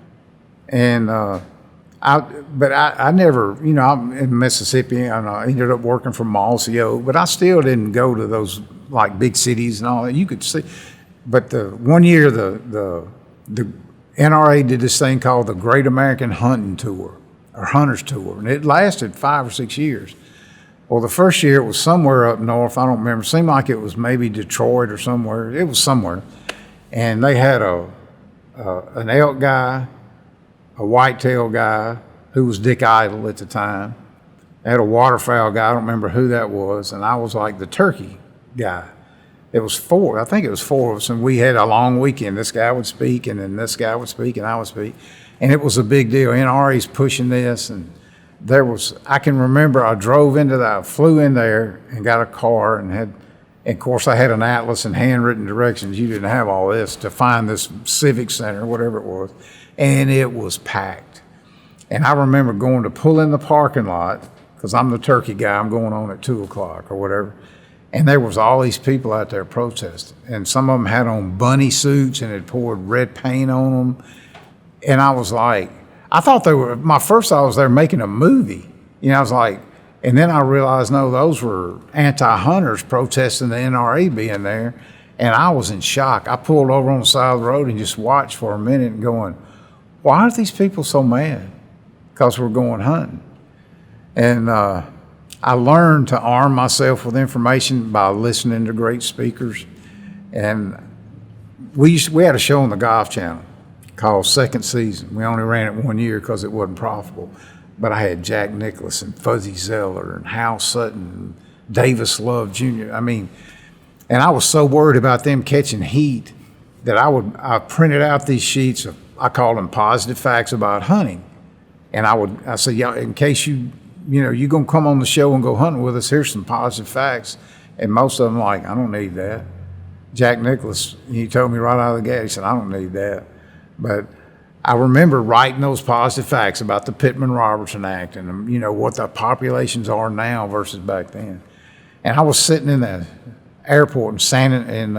Speaker 1: and I never, you know, I'm in Mississippi, and I ended up working for Mossio, but I still didn't go to those like big cities and all that. You could see. But the one year the NRA did this thing called the Great American Hunting Tour, or Hunters Tour, and it lasted 5 or 6 years. Well, the first year it was somewhere up north. I don't remember. It seemed like it was maybe Detroit or somewhere. It was somewhere, and they had an elk guy, a whitetail guy who was Dick Idle at the time. They had a waterfowl guy. I don't remember who that was, and I was like the turkey guy. It was 4. I think it was 4 of us, and we had a long weekend. This guy would speak, and then this guy would speak, and I would speak. And it was a big deal. NRA's pushing this, and I can remember I flew in there and got a car, and of course I had an atlas and handwritten directions. You didn't have all this to find this civic center, whatever it was. And it was packed. And I remember going to pull in the parking lot, because I'm the turkey guy, I'm going on at 2 o'clock or whatever. And there was all these people out there protesting. And some of them had on bunny suits and had poured red paint on them. And I was like, I thought my first thought was they were making a movie. You know, I was like, and then I realized, no, those were anti-hunters protesting the NRA being there. And I was in shock. I pulled over on the side of the road and just watched for a minute and going, why are these people so mad? Because we're going hunting. And I learned to arm myself with information by listening to great speakers. And we had a show on the Golf Channel called Second Season. We only ran it 1 year because it wasn't profitable. But I had Jack Nicklaus and Fuzzy Zeller and Hal Sutton and Davis Love Jr. And I was so worried about them catching heat that I printed out these sheets of, I called them positive facts about hunting. And I said, yeah, in case you're going to come on the show and go hunting with us, here's some positive facts. And most of them like, I don't need that. Jack Nicklaus, he told me right out of the gate, he said, I don't need that. But I remember writing those positive facts about the Pittman-Robertson Act and, you know, what the populations are now versus back then. And I was sitting in the airport in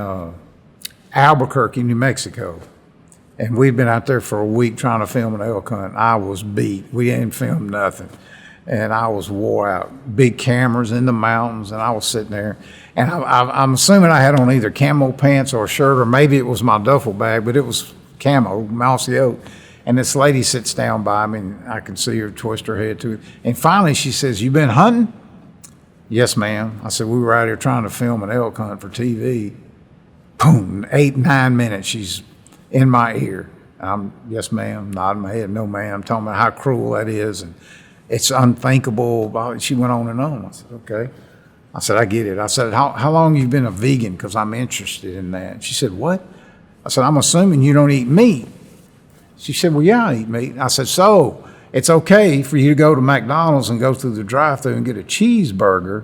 Speaker 1: Albuquerque, New Mexico. And we'd been out there for a week trying to film an elk hunt. I was beat. We didn't film nothing. And I was wore out. Big cameras in the mountains, and I was sitting there. And I'm assuming I had on either camo pants or a shirt, or maybe it was my duffel bag, but it was camo, mousy oak. And this lady sits down by me, and I can see her twist her head to it. And finally she says, "You been hunting?" "Yes, ma'am." I said, "We were out here trying to film an elk hunt for TV." Boom, 8-9 minutes, she's in my ear. "Yes, ma'am," nodding my head, "No, ma'am," talking about how cruel that is, and it's unthinkable. She went on and on. I said, "Okay." I said, "I get it." I said, how long you been a vegan? Because I'm interested in that. She said, "What?" I said, "I'm assuming you don't eat meat." She said, "Well, yeah, I eat meat." I said, "So it's okay for you to go to McDonald's and go through the drive-thru and get a cheeseburger.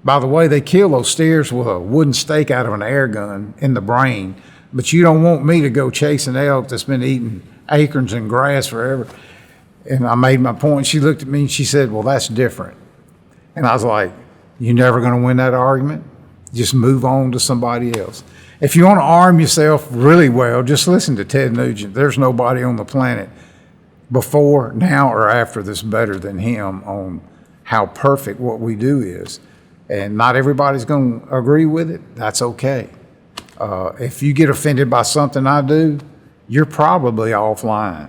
Speaker 1: By the way, they kill those steers with a wooden stake out of an air gun in the brain, but you don't want me to go chase an elk that's been eating acorns and grass forever." And I made my point. She looked at me and she said, "Well, that's different." And I was like, "You're never going to win that argument. Just move on to somebody else. If you want to arm yourself really well, just listen to Ted Nugent. There's nobody on the planet before, now, or after that's better than him on how perfect what we do is. And not everybody's going to agree with it. That's okay. If you get offended by something I do, you're probably offline,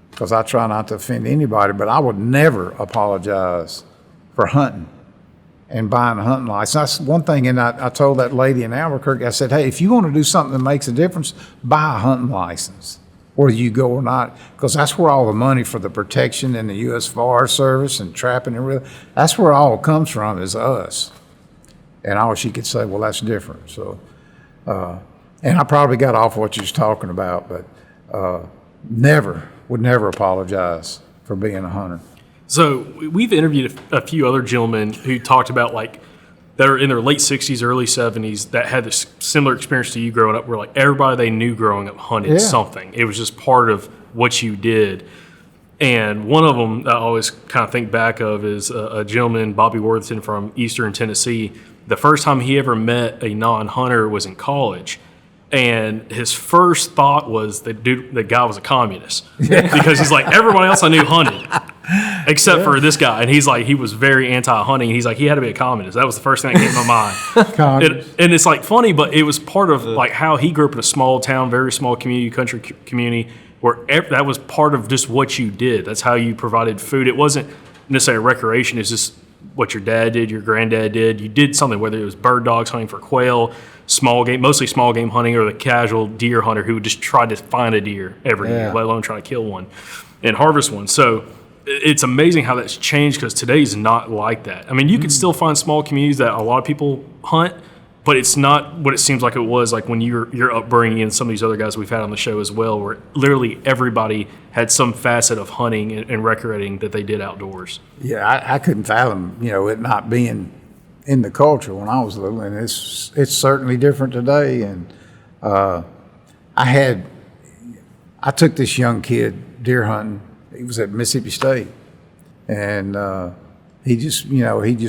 Speaker 1: because I try not to offend anybody, but I would never apologize for hunting and buying a hunting license. That's one thing, and I told that lady in Albuquerque, I said, "Hey, if you want to do something that makes a difference, buy a hunting license, whether you go or not, because that's where all the money for the protection and the U.S. Forest Service and trapping and real, that's where it all comes from, is us." And all she could say, "Well, that's different." So, and I probably got off what you was talking about, but would never apologize for being a hunter.
Speaker 3: So we've interviewed a few other gentlemen who talked about, like, that are in their late 60s, early 70s that had this similar experience to you growing up, where like everybody they knew growing up hunted something. It was just part of what you did. And one of them I always kind of think back of is a gentleman, Bobby Worthington from Eastern Tennessee. The first time he ever met a non-hunter was in college. And his first thought was the guy was a communist, because he's like, everybody else I knew hunted except for this guy. And he's like, he was very anti-hunting. He's like, he had to be a communist. That was the first thing that came to my mind. And it's like funny, but it was part of like how he grew up in a small town, very small community, country community, where that was part of just what you did. That's how you provided food. It wasn't necessarily recreation. It's just what your dad did, your granddad did. You did something, whether it was bird dogs, hunting for quail, small game, mostly small game hunting, or the casual deer hunter who would just try to find a deer every year, let alone try to kill one and harvest one. So it's amazing how that's changed, because today's not like that. I mean, you could still find small communities that a lot of people hunt, but it's not what it seems like it was like when your upbringing and some of these other guys we've had on the show as well, where literally everybody had some facet of hunting and recreating that they did outdoors.
Speaker 1: Yeah, I couldn't fathom, it not being in the culture when I was little, and it's certainly different today. And I took this young kid deer hunting. He was at Mississippi State, and he just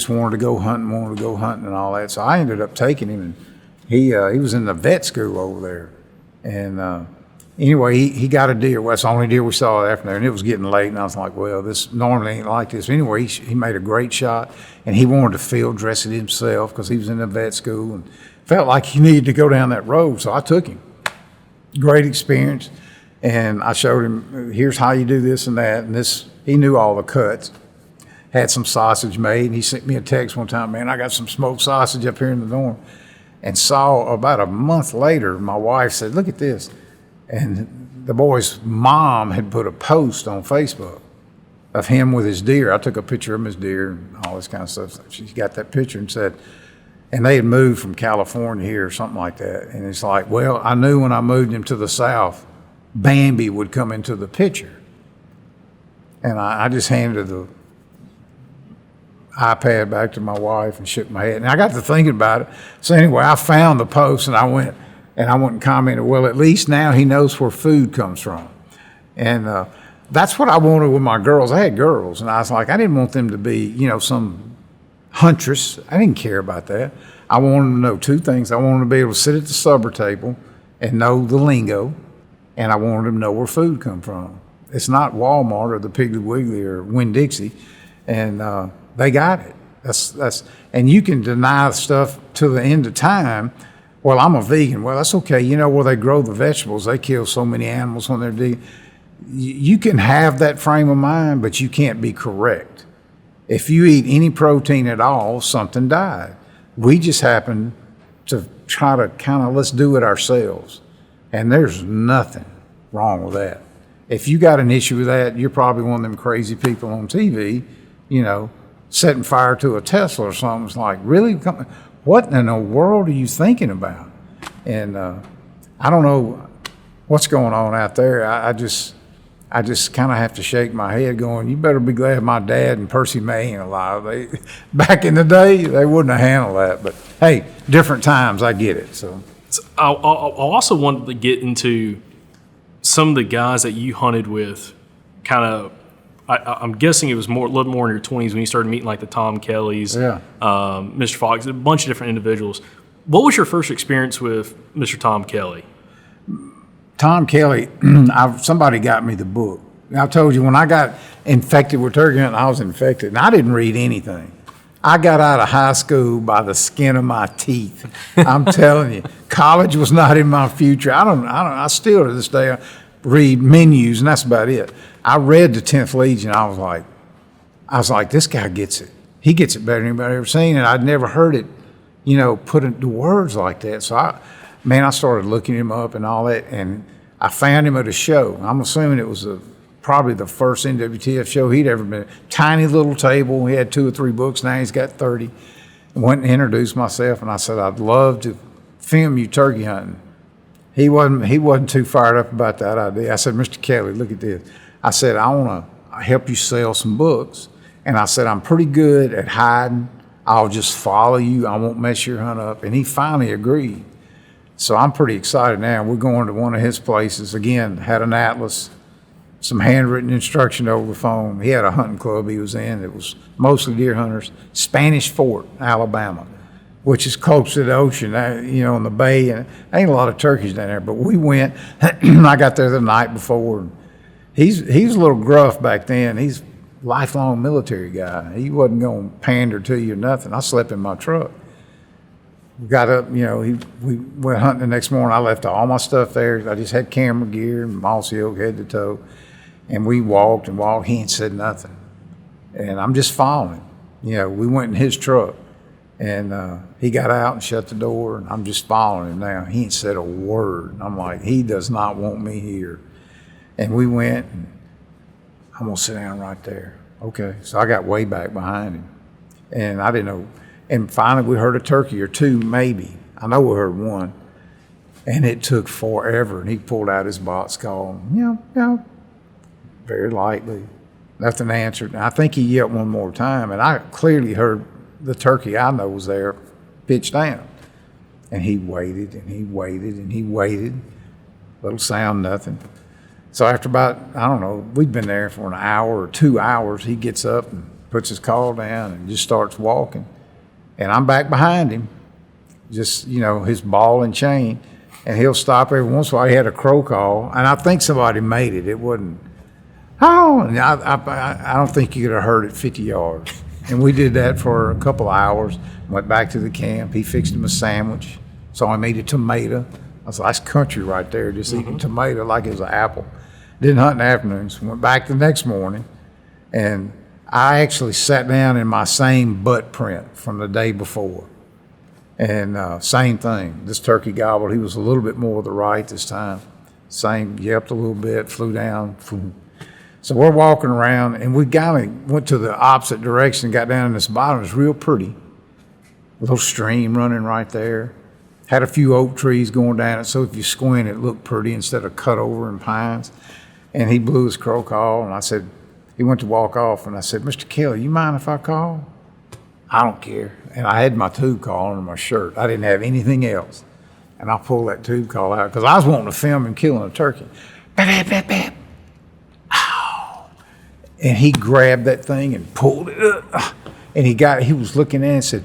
Speaker 1: wanted to go hunting and all that. So I ended up taking him, and he was in the vet school over there. And anyway, he got a deer. Well, that's the only deer we saw after there, and it was getting late. And I was like, well, this normally ain't like this. But anyway, he made a great shot, and he wanted to field dress it himself because he was in the vet school and felt like he needed to go down that road. So I took him. Great experience. And I showed him, here's how you do this and that. And he knew all the cuts. Had some sausage made, and he sent me a text one time, "Man, I got some smoked sausage up here in the dorm." And saw about a month later, my wife said, "Look at this." And the boy's mom had put a post on Facebook of him with his deer. I took a picture of his deer and all this kind of stuff. She got that picture and said, and they had moved from California here or something like that. And it's like, well, I knew when I moved him to the South, Bambi would come into the picture. And I just handed the iPad back to my wife and shook my head. And I got to thinking about it. So anyway, I found the post, and I went and commented, well, at least now he knows where food comes from. And that's what I wanted with my girls. I had girls, and I was like, I didn't want them to be, you know, some huntress. I didn't care about that. I wanted them to know two things. I wanted them to be able to sit at the supper table and know the lingo, and I wanted them to know where food come from. It's not Walmart or the Piggly Wiggly or Winn-Dixie, and they got it. That's and you can deny stuff to the end of time. Well, I'm a vegan. Well, that's okay. You know, where they grow the vegetables, they kill so many animals when they're digging. You can have that frame of mind, but you can't be correct. If you eat any protein at all, something died. We just happen to try to kind of, let's do it ourselves. And there's nothing wrong with that. If you got an issue with that, you're probably one of them crazy people on TV, you know, setting fire to a Tesla or something. It's like, really? What in the world are you thinking about? And I don't know what's going on out there. I just kind of have to shake my head going, you better be glad my dad and Percy May ain't alive. Back in the day, they wouldn't have handled that. But hey, different times, I get it. So
Speaker 3: I also wanted to get into some of the guys that you hunted with, kind of. I'm guessing it was a little more in your 20s when you started meeting like the Tom Kelleys, Mr. Fox, a bunch of different individuals. What was your first experience with Mr. Tom Kelley?
Speaker 1: Tom Kelley, somebody got me the book. I told you when I got infected with turkey hunting, I was infected, and I didn't read anything. I got out of high school by the skin of my teeth. I'm telling you, college was not in my future. I still to this day read menus, and that's about it. I read the 10th Legion. I was like, this guy gets it. He gets it better than anybody ever seen, and I'd never heard it, you know, put into words like that. So I started looking him up and all that, and I found him at a show. I'm assuming it was probably the first NWTF show he'd ever been. Tiny little table. He had 2 or 3 books. Now he's got 30. I went and introduced myself, and I said, I'd love to film you turkey hunting. He wasn't too fired up about that idea. I said, Mr. Kelley, look at this. I said, I want to help you sell some books. And I said, I'm pretty good at hiding. I'll just follow you. I won't mess your hunt up. And he finally agreed. So I'm pretty excited now. We're going to one of his places. Again, had an atlas, some handwritten instruction over the phone. He had a hunting club he was in. It was mostly deer hunters. Spanish Fort, Alabama, which is close to the ocean, you know, in the bay. And ain't a lot of turkeys down there. But we went. I got there the night before. He's a little gruff back then. He's a lifelong military guy. He wasn't going to pander to you or nothing. I slept in my truck. We got up, you know, we went hunting the next morning. I left all my stuff there. I just had camera gear and mossy oak head to toe. And we walked and walked. He ain't said nothing. And I'm just following him. You know, we went in his truck. And he got out and shut the door. And I'm just following him now. He ain't said a word. I'm like, he does not want me here. And we went, and I'm going to sit down right there. Okay. So I got way back behind him. And I didn't know. And finally, we heard a turkey or two, maybe. I know we heard one. And it took forever. And he pulled out his box call, very lightly. Nothing answered. And I think he yelped one more time. And I clearly heard the turkey I know was there pitch down. And he waited, and he waited, and he waited. Little sound, nothing. So after about, I don't know, we'd been there for an hour or 2 hours. He gets up and puts his call down and just starts walking. And I'm back behind him, just, you know, his ball and chain. And he'll stop every once in a while. He had a crow call, and I think somebody made it. It wasn't, and I don't think you could have heard it 50 yards. And we did that for a couple of hours, went back to the camp. He fixed him a sandwich. Saw him eat a tomato. I was like, that's country right there, just eating tomato like it was an apple. Didn't hunt in the afternoons. Went back the next morning, and I actually sat down in my same butt print from the day before. And same thing. This turkey gobbled. He was a little bit more to the right this time. Same, yelped a little bit, flew down. So we're walking around, and we went to the opposite direction and got down in this bottom. It was real pretty. A little stream running right there. Had a few oak trees going down it, so if you squint, it looked pretty instead of cut over in pines. And he blew his crow call, and I said, he went to walk off, and I said, Mr. Kelley, you mind if I call? I don't care. And I had my tube call under my shirt. I didn't have anything else. And I pulled that tube call out because I was wanting to film him killing a turkey. Bap, bap, bap, bap. And he grabbed that thing and pulled it up. And he was looking at it and said,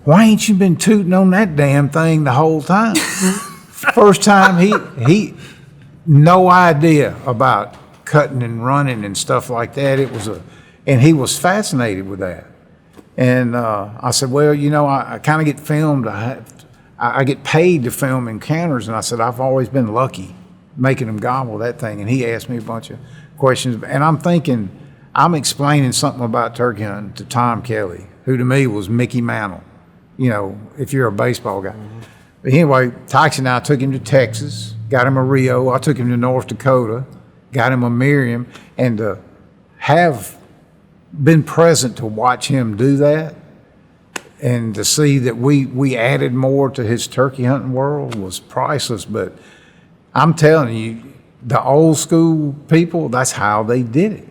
Speaker 1: "Why ain't you been tooting on that damn thing the whole time?" First time he no idea about cutting and running and stuff like that. And he was fascinated with that. And I said, well, I kind of get filmed. I get paid to film encounters. And I said, I've always been lucky making him gobble that thing. And he asked me a bunch of questions. And I'm thinking, I'm explaining something about turkey hunting to Tom Kelley, who to me was Mickey Mantle, if you're a baseball guy. Mm-hmm. But anyway, Tyson and I took him to Texas, got him a Rio. I took him to North Dakota, got him a Miriam. And to have been present to watch him do that and to see that we added more to his turkey hunting world was priceless. But I'm telling you, the old school people, that's how they did it.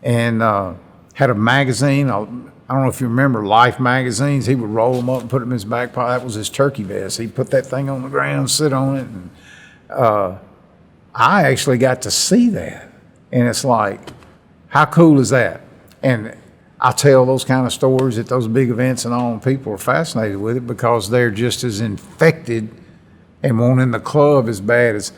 Speaker 1: And had a magazine. I don't know if you remember Life magazines. He would roll them up and put them in his back pocket. That was his turkey vest. He'd put that thing on the ground, sit on it. And I actually got to see that. And it's like, how cool is that? And I tell those kind of stories at those big events and all, and people are fascinated with it because they're just as infected and wanting the club as bad as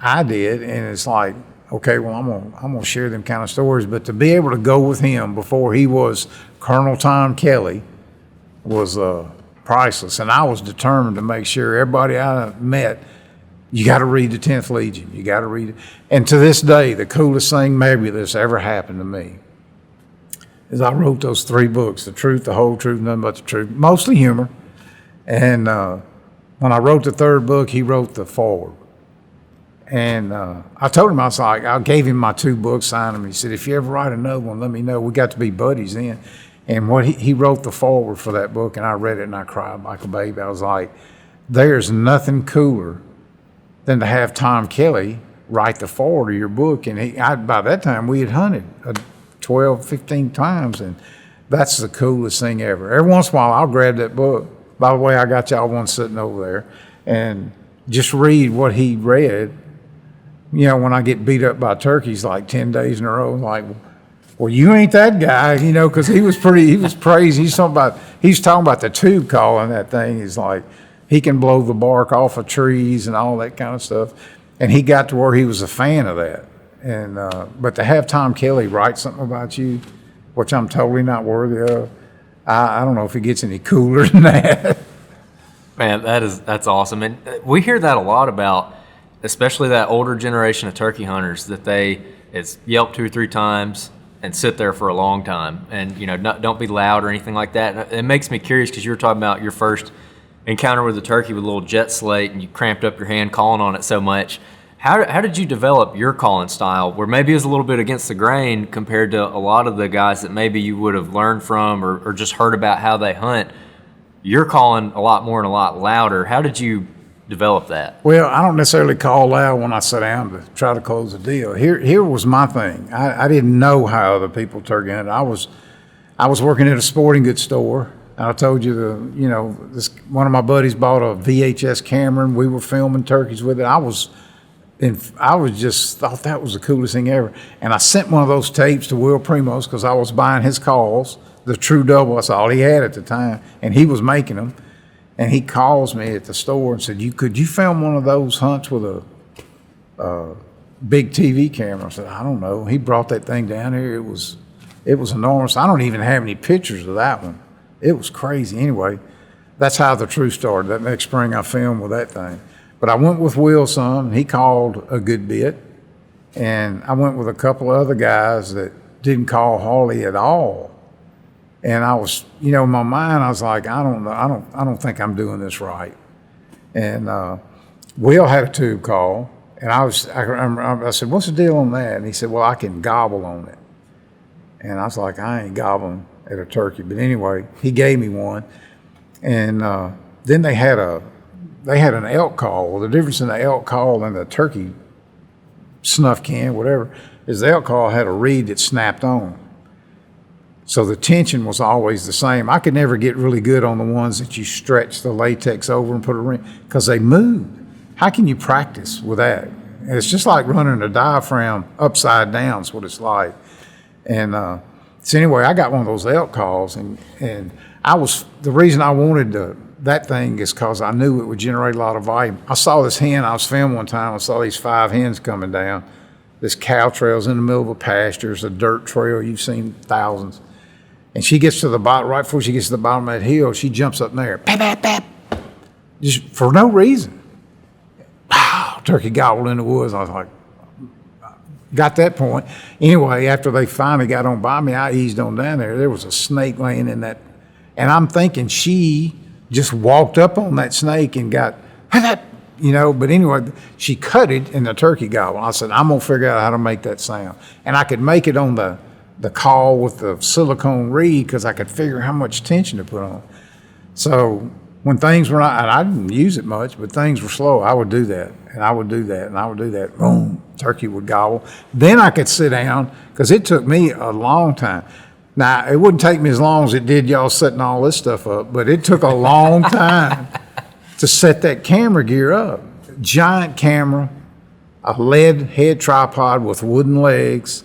Speaker 1: I did. And it's like, okay, well, I'm gonna share them kind of stories. But to be able to go with him before he was Colonel Tom Kelley was priceless. And I was determined to make sure everybody I met, you got to read the 10th Legion. You got to read it. And to this day, the coolest thing maybe that's ever happened to me is I wrote those 3 books, The Truth, the Whole Truth, Nothing But the Truth, mostly humor. And when I wrote the 3rd book, he wrote the foreword. And I told him, I gave him my 2 books, signed them. He said, if you ever write another one, let me know. We got to be buddies then. And what he wrote the foreword for that book, and I read it and I cried like a baby. I was like, there's nothing cooler than to have Tom Kelley write the foreword of your book. And by that time, we had hunted 12, 15 times, and that's the coolest thing ever. Every once in a while, I'll grab that book. By the way, I got y'all one sitting over there, and just read what he read. When I get beat up by turkeys like 10 days in a row, like, well, you ain't that guy, because he was crazy. He's talking about the tube call and that thing. He's like, he can blow the bark off of trees and all that kind of stuff. And he got to where he was a fan of that. And but to have Tom Kelley write something about you, which I'm totally not worthy of, I don't know if it gets any cooler than that.
Speaker 2: Man, that's awesome. And we hear that a lot about, especially that older generation of turkey hunters, that it's yelp 2 or 3 times and sit there for a long time, and don't be loud or anything like that. It makes me curious because you were talking about your first encounter with a turkey with a little jet slate, and you cramped up your hand calling on it so much. How did you develop your calling style, where maybe it was a little bit against the grain compared to a lot of the guys that maybe you would have learned from or just heard about how they hunt? You're calling a lot more and a lot louder. How did you develop that?
Speaker 1: Well, I don't necessarily call loud when I sit down to try to close a deal. Here was my thing. I didn't know how other people turkey hunted. I was working at a sporting goods store. I told you one of my buddies bought a VHS camera, and we were filming turkeys with it. I just thought that was the coolest thing ever. And I sent one of those tapes to Will Primos because I was buying his calls, the True Double. That's all he had at the time, and he was making them. And he calls me at the store and said, could you film one of those hunts with a big TV camera? I said, I don't know. He brought that thing down here. It was enormous. I don't even have any pictures of that one. It was crazy. Anyway, that's how the truth started. That next spring I filmed with that thing. But I went with Will some, and he called a good bit. And I went with a couple of other guys that didn't call hardly at all. And I was, in my mind, I was like, I don't think I'm doing this right. And Will had a tube call, and I said, what's the deal on that? And he said, well, I can gobble on it. And I was like, I ain't gobbling at a turkey. But anyway, he gave me one. And then they had an elk call. Well, the difference in the elk call and the turkey snuff can, whatever, is the elk call had a reed that snapped on. So the tension was always the same. I could never get really good on the ones that you stretch the latex over and put a ring, because they moved. How can you practice with that? And it's just like running a diaphragm upside down is what it's like. And so anyway, I got one of those elk calls, and the reason I wanted that thing is because I knew it would generate a lot of volume. I saw this hen, I was filming one time, I saw these 5 hens coming down. This cow trail's in the middle of a pasture, it's a dirt trail, you've seen thousands. And she gets to the bottom, right before she gets to the bottom of that hill, she jumps up in there, bap, bap, bap, just for no reason. Wow, turkey gobbled in the woods. I was like, got that point. Anyway, after they finally got on by me, I eased on down there. There was a snake laying in that, and I'm thinking she just walked up on that snake and got, but anyway, she cut it in the turkey gobble. I said, I'm gonna figure out how to make that sound. And I could make it on the call with the silicone reed because I could figure how much tension to put on. So when things were not, and I didn't use it much, but things were slow, I would do that, and I would do that, and I would do that. Boom, turkey would gobble. Then I could sit down, because it took me a long time. Now, it wouldn't take me as long as it did y'all setting all this stuff up, but it took a long time to set that camera gear up. Giant camera, a lead head tripod with wooden legs,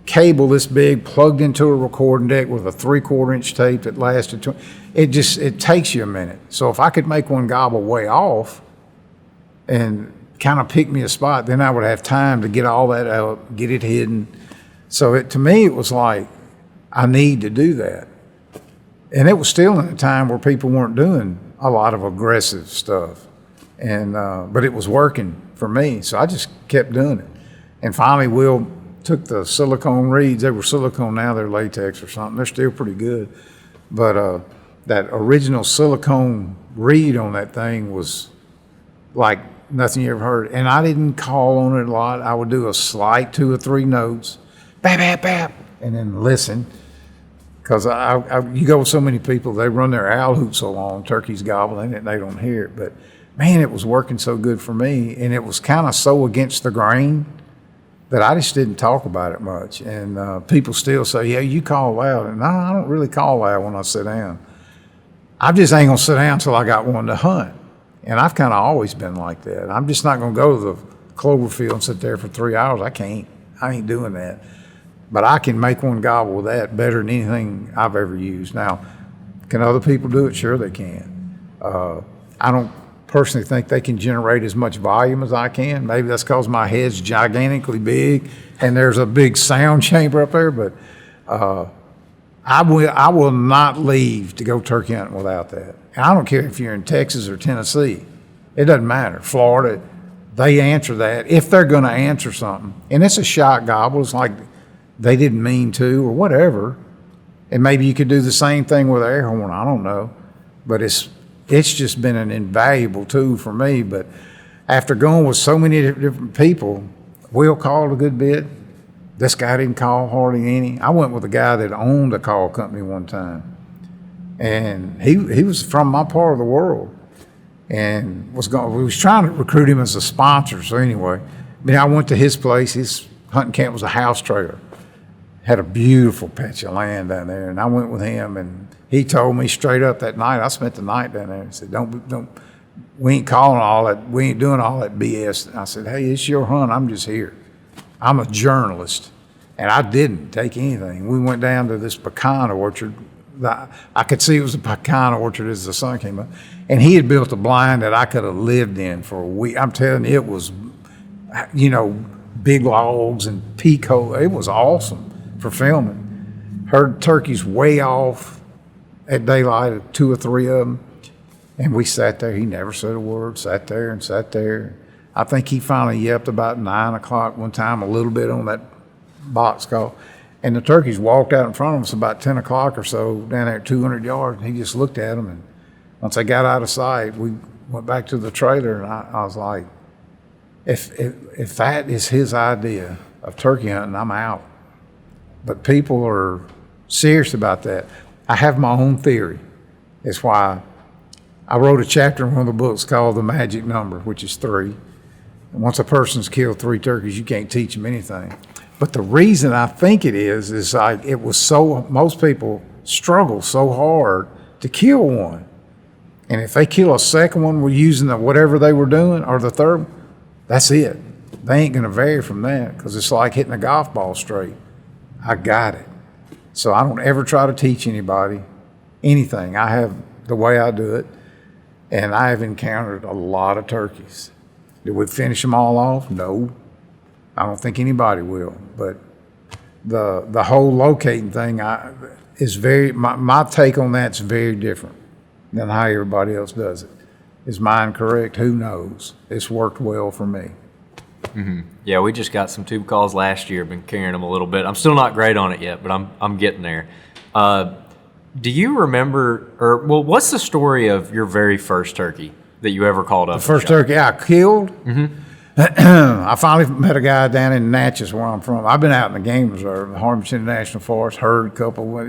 Speaker 1: cable this big plugged into a recording deck with a 3/4 inch tape that lasted. It takes you a minute. So if I could make one gobble way off and kind of pick me a spot, then I would have time to get all that out, get it hidden. So to me, it was like, I need to do that. And it was still in a time where people weren't doing a lot of aggressive stuff. And, but it was working for me. So I just kept doing it. And finally, Will took the silicone reeds. They were silicone, now they're latex or something. They're still pretty good. But that original silicone reed on that thing was like nothing you ever heard. And I didn't call on it a lot. I would do a slight 2 or 3 notes, bap, bap, bap, and then listen. Because you go with so many people, they run their owl hoot so long, turkeys gobble, and they don't hear it. But man, it was working so good for me. And it was kind of so against the grain that I just didn't talk about it much. And people still say, yeah, you call loud. And no, I don't really call loud when I sit down. I just ain't gonna sit down until I got one to hunt. And I've kind of always been like that. I'm just not gonna go to the clover field and sit there for 3 hours. I ain't doing that. But I can make one gobble with that better than anything I've ever used. Now, can other people do it? Sure they can. I don't personally think they can generate as much volume as I can. Maybe that's because my head's gigantically big and there's a big sound chamber up there, but I will not leave to go turkey hunting without that. And I don't care if you're in Texas or Tennessee. It doesn't matter. Florida, they answer that if they're going to answer something. And it's a shot gobble. It's like they didn't mean to or whatever. And maybe you could do the same thing with air horn. I don't know. But it's just been an invaluable tool for me. But after going with so many different people, Will called a good bit. This guy didn't call hardly any. I went with a guy that owned a call company one time. And he was from my part of the world and we was trying to recruit him as a sponsor. So anyway, I went to his place. His hunting camp was a house trailer. Had a beautiful patch of land down there. And I went with him and he told me straight up that night, I spent the night down there. He said, we ain't calling all that, we ain't doing all that BS. And I said, hey, it's your hunt, I'm just here. I'm a journalist. And I didn't take anything. We went down to this pecan orchard. I could see it was a pecan orchard as the sun came up. And he had built a blind that I could have lived in for a week. I'm telling you, it was, big logs and peacock. It was awesome for filming. Heard turkeys way off at daylight, 2 or 3 of them. And we sat there. He never said a word, sat there and sat there. I think he finally yelped about 9 o'clock one time, a little bit on that box call. And the turkeys walked out in front of us about 10 o'clock or so down there at 200 yards. And he just looked at them. And once they got out of sight, we went back to the trailer. And I was like, if that is his idea of turkey hunting, I'm out. But people are serious about that. I have my own theory. It's why I wrote a chapter in one of the books called The Magic Number, which is 3. And once a person's killed 3 turkeys, you can't teach them anything. But the reason I think it is like it was so, most people struggle so hard to kill one. And if they kill a second one, we're using whatever they were doing, or the third one, That's it. They ain't going to vary from that because it's like hitting a golf ball straight. I got it. So I don't ever try to teach anybody anything. I have the way I do it, and I have encountered a lot of turkeys. Did we finish them all off? No. I don't think anybody will. But the whole locating thing is my take on that's very different than how everybody else does it. Is mine correct? Who knows? It's worked well for me.
Speaker 2: Yeah, we just got some tube calls last year. Been carrying them a little bit. I'm still not great on it yet, but I'm getting there. Do you remember, what's the story of your very first turkey that you ever called up?
Speaker 1: The first turkey I killed? I finally met a guy down in Natchez where I'm from. I've been out in the game reserve, the Harmon National Forest, heard a couple, I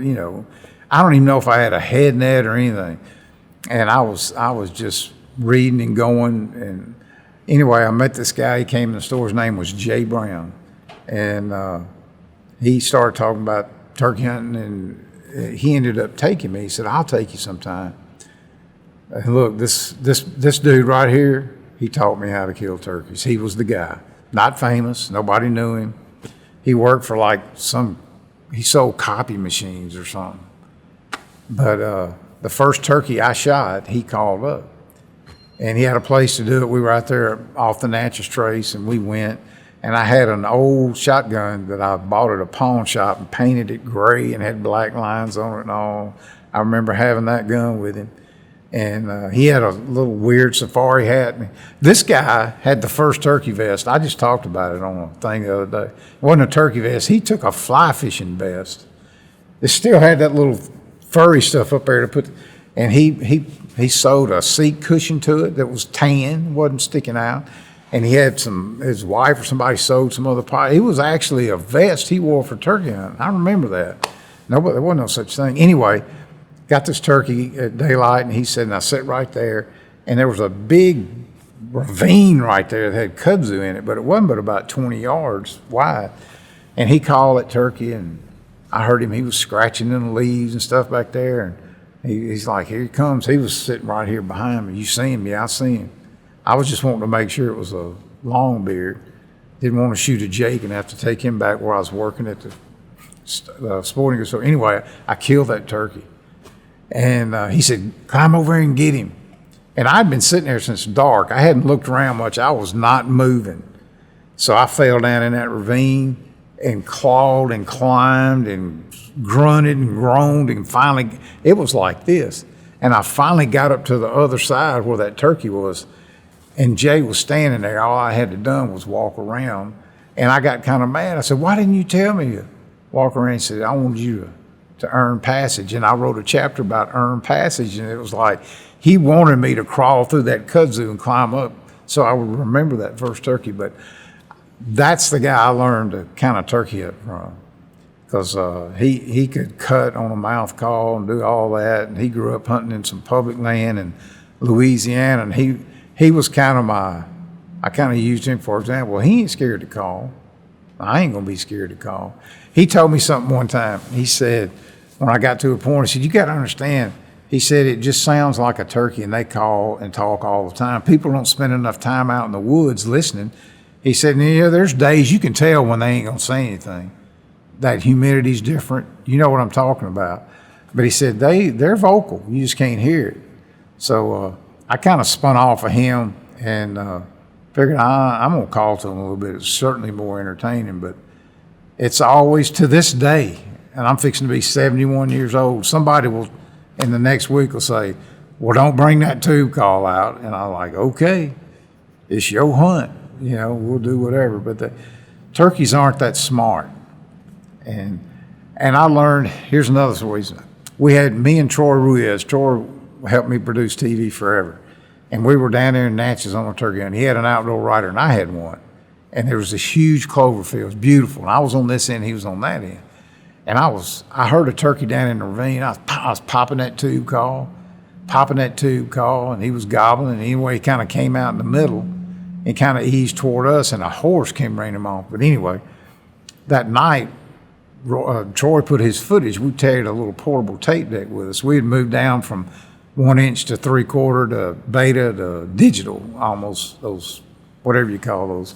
Speaker 1: don't even know if I had a head net or anything. And I was just reading and going. And anyway, I met this guy. He came in the store. His name was Jay Brown. And he started talking about turkey hunting, and he ended up taking me. He said, I'll take you sometime. And look, this dude right here, he taught me how to kill turkeys. He was the guy. Not famous. Nobody knew him. He worked for he sold copy machines or something. But the first turkey I shot, he called up. And he had a place to do it. We were out there off the Natchez Trace, and we went. And I had an old shotgun that I bought at a pawn shop and painted it gray and had black lines on it and all. I remember having that gun with him. And he had a little weird safari hat. This guy had the first turkey vest. I just talked about it on a thing the other day. It wasn't a turkey vest. He took a fly fishing vest. It still had that little furry stuff up there to put, and he sewed a seat cushion to it that was tan, wasn't sticking out. And he had his wife or somebody sewed some other part. It was actually a vest he wore for turkey hunting. I remember that. There wasn't no such thing. Anyway, got this turkey at daylight, and he said, and I sat right there, and there was a big ravine right there that had kudzu in it, but it wasn't but about 20 yards wide. And he called that turkey, and I heard him. He was scratching in the leaves and stuff back there, and he's like, here he comes. He was sitting right here behind me. You see him? Yeah, I see him. I was just wanting to make sure it was a long beard. Didn't want to shoot a Jake and have to take him back where I was working at the sporting goods store. Anyway, I killed that turkey. And he said, climb over here and get him. And I'd been sitting there since dark. I hadn't looked around much. I was not moving. So I fell down in that ravine and clawed and climbed and grunted and groaned, and finally, it was like this. And I finally got up to the other side where that turkey was, and Jay was standing there. All I had to done was walk around, and I got kind of mad. I said, why didn't you tell me to walk around? He said, I wanted you to earn passage. And I wrote a chapter about earn passage, and it was like he wanted me to crawl through that kudzu and climb up so I would remember that first turkey. But that's the guy I learned to kind of turkey hunt from, because he could cut on a mouth call and do all that. And he grew up hunting in some public land in Louisiana, and he was kind of I kind of used him for example. He ain't scared to call. I ain't gonna be scared to call. He told me something one time. He said, when I got to a point, he said, you got to understand. He said, it just sounds like a turkey, and they call and talk all the time. People don't spend enough time out in the woods listening. He said, yeah, there's days you can tell when they ain't gonna say anything. That humidity's different. You know what I'm talking about. But he said, they're vocal. You just can't hear it. So I kind of spun off of him and figured I'm going to call to him a little bit. It's certainly more entertaining, but it's always to this day, and I'm fixing to be 71 years old, somebody will, in the next week, will say, well, don't bring that tube call out. And I'm like, okay, it's your hunt. We'll do whatever. But the turkeys aren't that smart. And I learned, here's another reason. We had me and Troy Ruiz. Troy helped me produce TV forever. And we were down there in Natchez on a turkey hunt. He had an outdoor rider, and I had one. And there was this huge clover field. It was beautiful. And I was on this end, he was on that end. And I heard a turkey down in the ravine. I was popping that tube call, and he was gobbling. And anyway, he kind of came out in the middle and kind of eased toward us, and a horse came reining him off. But anyway, that night, Troy put his footage. We carried a little portable tape deck with us. We had moved down from 1 inch to 3/4 to beta to digital, almost those whatever you call those.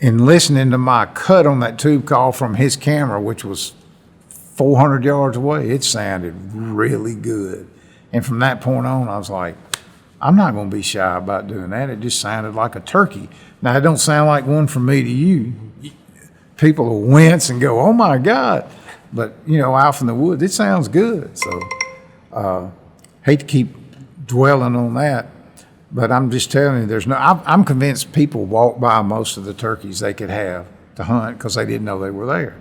Speaker 1: And listening to my cut on that tube call from his camera, which was 400 yards away, it sounded really good. And from that point on, I was like, I'm not going to be shy about doing that. It just sounded like a turkey. Now, it don't sound like one from me to you. People will wince and go, oh my God. But, out in the woods, it sounds good. So, hate to keep dwelling on that. But I'm just telling you, I'm convinced people walk by most of the turkeys they could have to hunt because they didn't know they were there.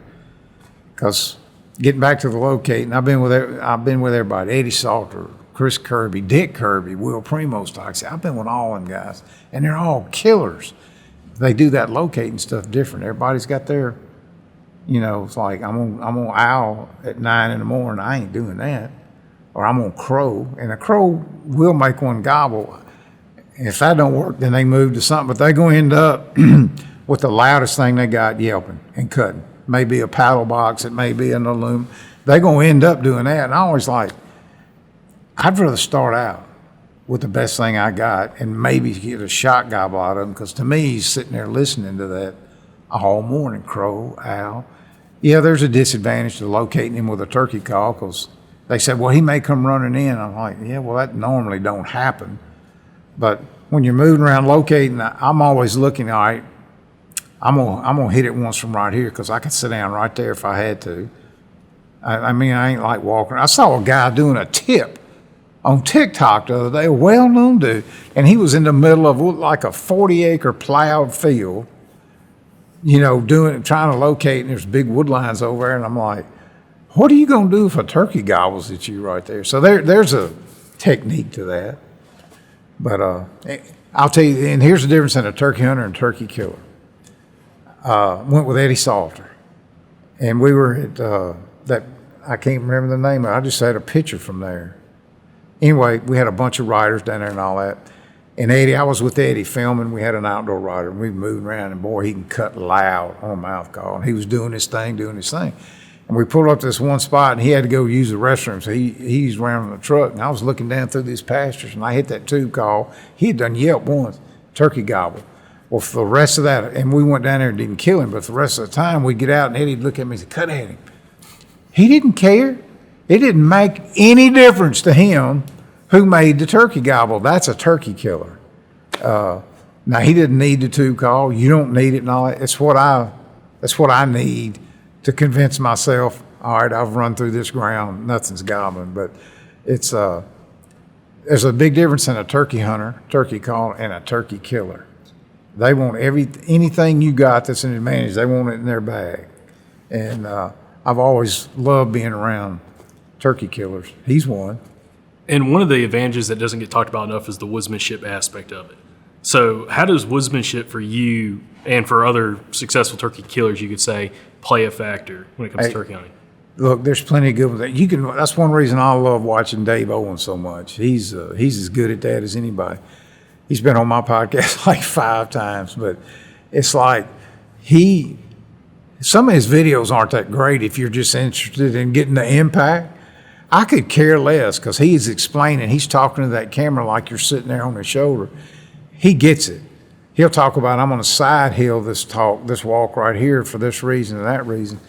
Speaker 1: Because getting back to the locating, I've been with everybody, Eddie Salter, Chris Kirby, Dick Kirby, Will Primo's toxic. I've been with all them guys, and they're all killers. They do that locating stuff different. Everybody's got their, it's like I'm gonna owl at 9 in the morning. I ain't doing that. Or I'm gonna crow, and a crow will make one gobble. If that don't work, then they move to something. But they're going to end up with the loudest thing they got yelping and cutting. Maybe a paddle box, it may be an aluminum. They're going to end up doing that. And I always I'd rather start out with the best thing I got and maybe get a shot gobble out of him, because to me, he's sitting there listening to that all morning, crow, owl. Yeah, there's a disadvantage to locating him with a turkey call, because they said, well, he may come running in. I'm like, yeah, well, that normally don't happen. But when you're moving around locating, I'm always looking, all right, I'm gonna hit it once from right here, because I could sit down right there if I had to. I ain't like walking. I saw a guy doing a tip on TikTok the other day, a well-known dude, and he was in the middle of like a 40-acre plowed field, trying to locate, and there's big wood lines over there, and I'm like, what are you gonna do if a turkey gobbles at you right there? So there's a technique to that. But I'll tell you, and here's the difference in a turkey hunter and turkey killer. Went with Eddie Salter, and we were at I can't remember the name of it. I just had a picture from there. Anyway, we had a bunch of riders down there and all that. And I was with Eddie filming. We had an outdoor rider, and we were moving around, and boy, he can cut loud on a mouth call. And he was doing his thing. And we pulled up to this one spot, and he had to go use the restroom. So he's around in the truck, and I was looking down through these pastures, and I hit that tube call. He had done yelp once, turkey gobble. Well, for the rest of that, and we went down there and didn't kill him, but for the rest of the time, we'd get out, and Eddie'd look at me and say, cut at him. He didn't care. It didn't make any difference to him who made the turkey gobble. That's a turkey killer. Now, he didn't need the tube call. You don't need it and all that. That's what I need to convince myself, all right, I've run through this ground, nothing's gobbling. But there's a big difference in a turkey hunter, turkey call, and a turkey killer. They want anything you got that's an advantage, they want it in their bag. And I've always loved being around turkey killers. He's one.
Speaker 3: And one of the advantages that doesn't get talked about enough is the woodsmanship aspect of it. So how does woodsmanship for you and for other successful turkey killers, you could say, play a factor when it comes to turkey hunting?
Speaker 1: Look, there's plenty of good ones. That's one reason I love watching Dave Owens so much. He's as good at that as anybody. He's been on my podcast like 5 times, but it's like some of his videos aren't that great if you're just interested in getting the impact. I could care less, because he's explaining, he's talking to that camera like you're sitting there on his shoulder. He gets it. He'll talk about, I'm on a side hill this walk right here for this reason and that reason.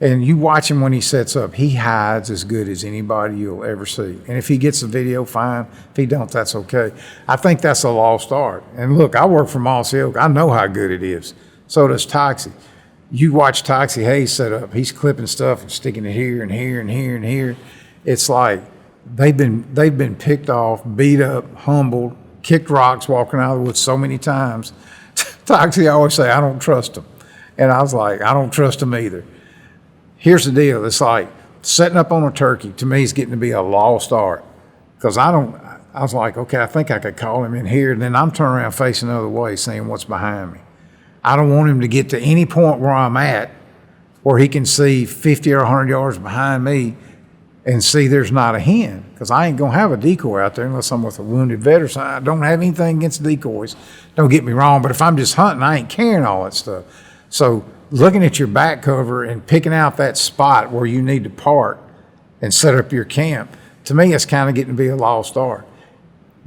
Speaker 1: And you watch him when he sets up, he hides as good as anybody you'll ever see. And if he gets the video, fine. If he don't, that's okay. I think that's a lost art. And look, I work for Mossy Oak. I know how good it is. So does Toxie. You watch Toxie Hayes set up. He's clipping stuff and sticking it here and here and here and here. It's like they've been picked off, beat up, humbled, kicked rocks walking out of the woods so many times. Toxie always say, I don't trust him. And I was like, I don't trust him either. Here's the deal. It's like setting up on a turkey, to me, is getting to be a lost art. Because I was like, okay, I think I could call him in here. And then I'm turning around facing the other way, seeing what's behind me. I don't want him to get to any point where I'm at where he can see 50 or 100 yards behind me and see there's not a hen, because I ain't going to have a decoy out there unless I'm with a wounded vet or something. I don't have anything against decoys. Don't get me wrong, but if I'm just hunting, I ain't carrying all that stuff. So looking at your back cover and picking out that spot where you need to park and set up your camp, to me, it's kind of getting to be a lost art.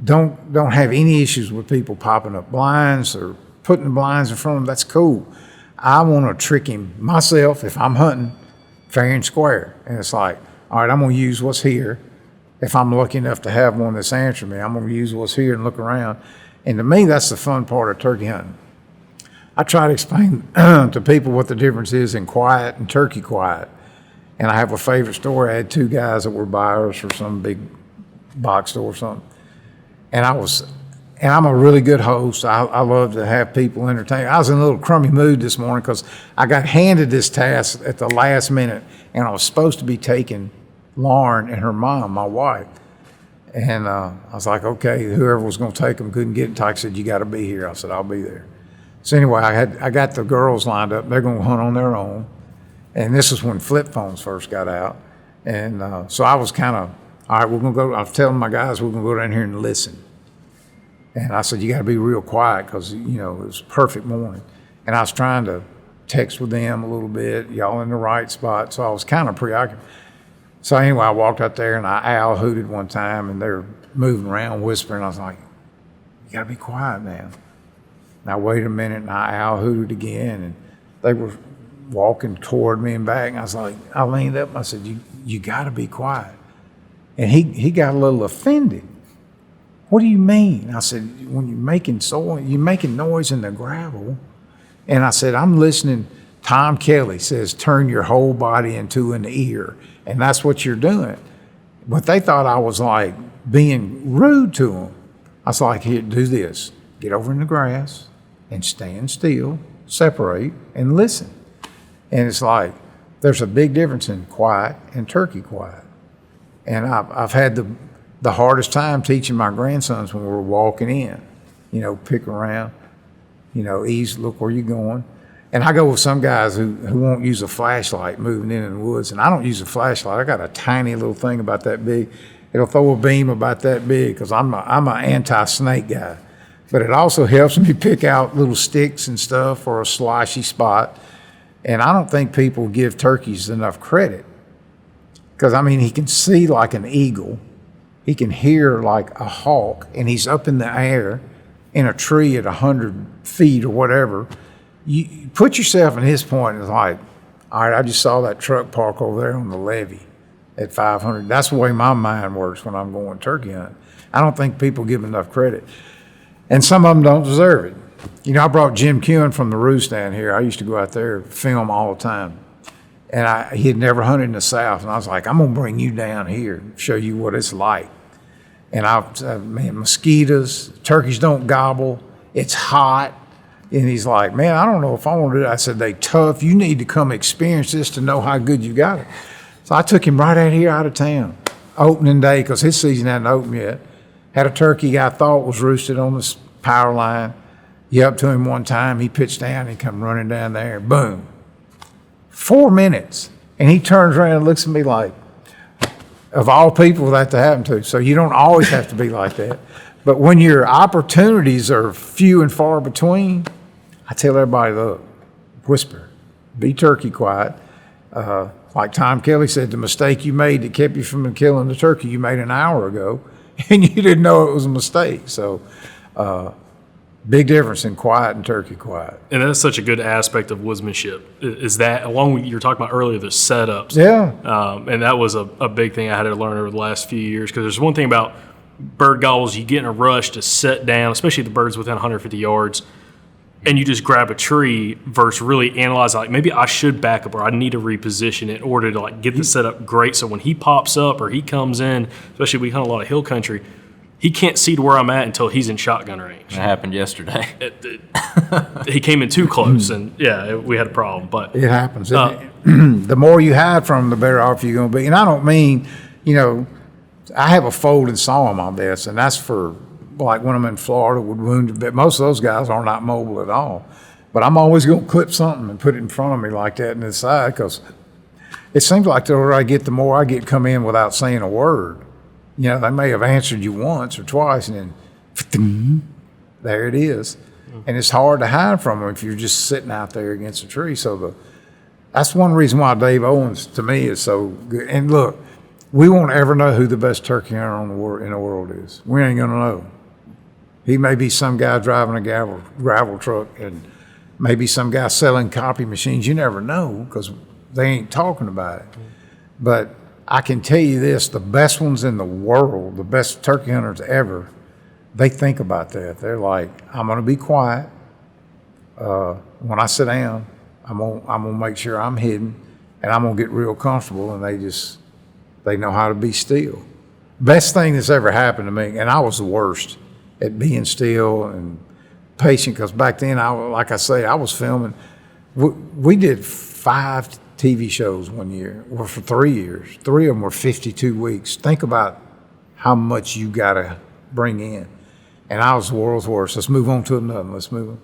Speaker 1: don't have any issues with people popping up blinds or putting the blinds in front of them. That's cool. I want to trick him myself if I'm hunting fair and square. And it's like, all right, I'm going to use what's here. If I'm lucky enough to have one that's answering me, I'm going to use what's here and look around. And to me, that's the fun part of turkey hunting. I try to explain to people what the difference is in quiet and turkey quiet. And I have a favorite story. I had two guys that were buyers for some big box store or something. And I'm a really good host. I love to have people entertained. I was in a little crummy mood this morning because I got handed this task at the last minute, and I was supposed to be taking Lauren and her mom, my wife. And I was like, okay, whoever was going to take them couldn't get in touch. Said, you got to be here. I said, I'll be there. So anyway, I got the girls lined up. They're going to hunt on their own. And this is when flip phones first got out. And so I was kind of, all right, we're going to go. I was telling my guys, we're going to go down here and listen. And I said, you got to be real quiet because, it was a perfect morning. And I was trying to text with them a little bit, y'all in the right spot. So I was kind of preoccupied. So anyway, I walked out there and I owl hooted one time and they're moving around whispering. I was like, you got to be quiet now. And I waited a minute and I owl hooted again and they were walking toward me and back. And I was like, I leaned up and I said, you got to be quiet. And he got a little offended. What do you mean? I said, when you're making noise in the gravel. And I said, I'm listening. Tom Kelley says, turn your whole body into an ear. And that's what you're doing. But they thought I was like being rude to them. I was like, here, do this. Get over in the grass and stand still, separate, and listen. And it's like, there's a big difference in quiet and turkey quiet. And I've had the hardest time teaching my grandsons when we're walking in, pick around, ease, look where you're going. And I go with some guys who won't use a flashlight moving in the woods. And I don't use a flashlight. I got a tiny little thing about that big. It'll throw a beam about that big because I'm an anti-snake guy. But it also helps me pick out little sticks and stuff or a sloshy spot. And I don't think people give turkeys enough credit. Because, he can see like an eagle. He can hear like a hawk. And he's up in the air in a tree at 100 feet or whatever. You put yourself in his point. It's like, all right, I just saw that truck park over there on the levee at 500. That's the way my mind works when I'm going turkey hunting. I don't think people give enough credit. And some of them don't deserve it. I brought Jim Kewen from the Roost down here. I used to go out there and film all the time. And he had never hunted in the South. And I was like, I'm going to bring you down here and show you what it's like. And mosquitoes, turkeys don't gobble. It's hot. And he's like, man, I don't know if I want to do that. I said, they tough. You need to come experience this to know how good you got it. So I took him right out here out of town, opening day, because his season hadn't opened yet. Had a turkey I thought was roosted on this power line. You up to him one time, he pitched down, he come running down there, boom. 4 minutes. And he turns around and looks at me like, of all people that to happen to. So you don't always have to be like that. But when your opportunities are few and far between, I tell everybody, look, whisper, be turkey quiet. Like Tom Kelley said, the mistake you made that kept you from killing the turkey you made an hour ago, and you didn't know it was a mistake. So big difference in quiet and turkey quiet.
Speaker 3: And that's such a good aspect of woodsmanship, is that, along with you were talking about earlier, the setups.
Speaker 1: Yeah.
Speaker 3: And that was a big thing I had to learn over the last few years, because there's one thing about bird gobbles, you get in a rush to set down, especially the birds within 150 yards, and you just grab a tree versus really analyze, like, maybe I should back up or I need to reposition it in order to get the setup great. So when he pops up or he comes in, especially we hunt a lot of hill country, he can't see to where I'm at until he's in shotgun range.
Speaker 2: That happened yesterday.
Speaker 3: He came in too close, and we had a problem. But
Speaker 1: it happens. The more you hide from him, the better off you're going to be. And I don't mean, I have a folding saw on my vest, and that's for like when I'm in Florida with wounded. But most of those guys are not mobile at all. But I'm always going to clip something and put it in front of me like that in the side, because it seems like the older I get, the more I get come in without saying a word. They may have answered you once or twice, and then there it is. And it's hard to hide from them if you're just sitting out there against a tree. So that's one reason why Dave Owens, to me, is so good. And look, we won't ever know who the best turkey hunter in the world is. We ain't going to know. He may be some guy driving a gravel truck, and maybe some guy selling copy machines. You never know because they ain't talking about it. But I can tell you this, the best ones in the world, the best turkey hunters ever, they think about that. They're like, I'm going to be quiet. When I sit down, I'm gonna make sure I'm hidden, and I'm going to get real comfortable, and they know how to be still. Best thing that's ever happened to me, and I was the worst at being still and patient, because back then, like I say, I was filming. We did 5 TV shows one year, or for 3 years. 3 of them were 52 weeks. Think about how much you got to bring in. And I was the world's worst. Let's move on to another. Let's move on.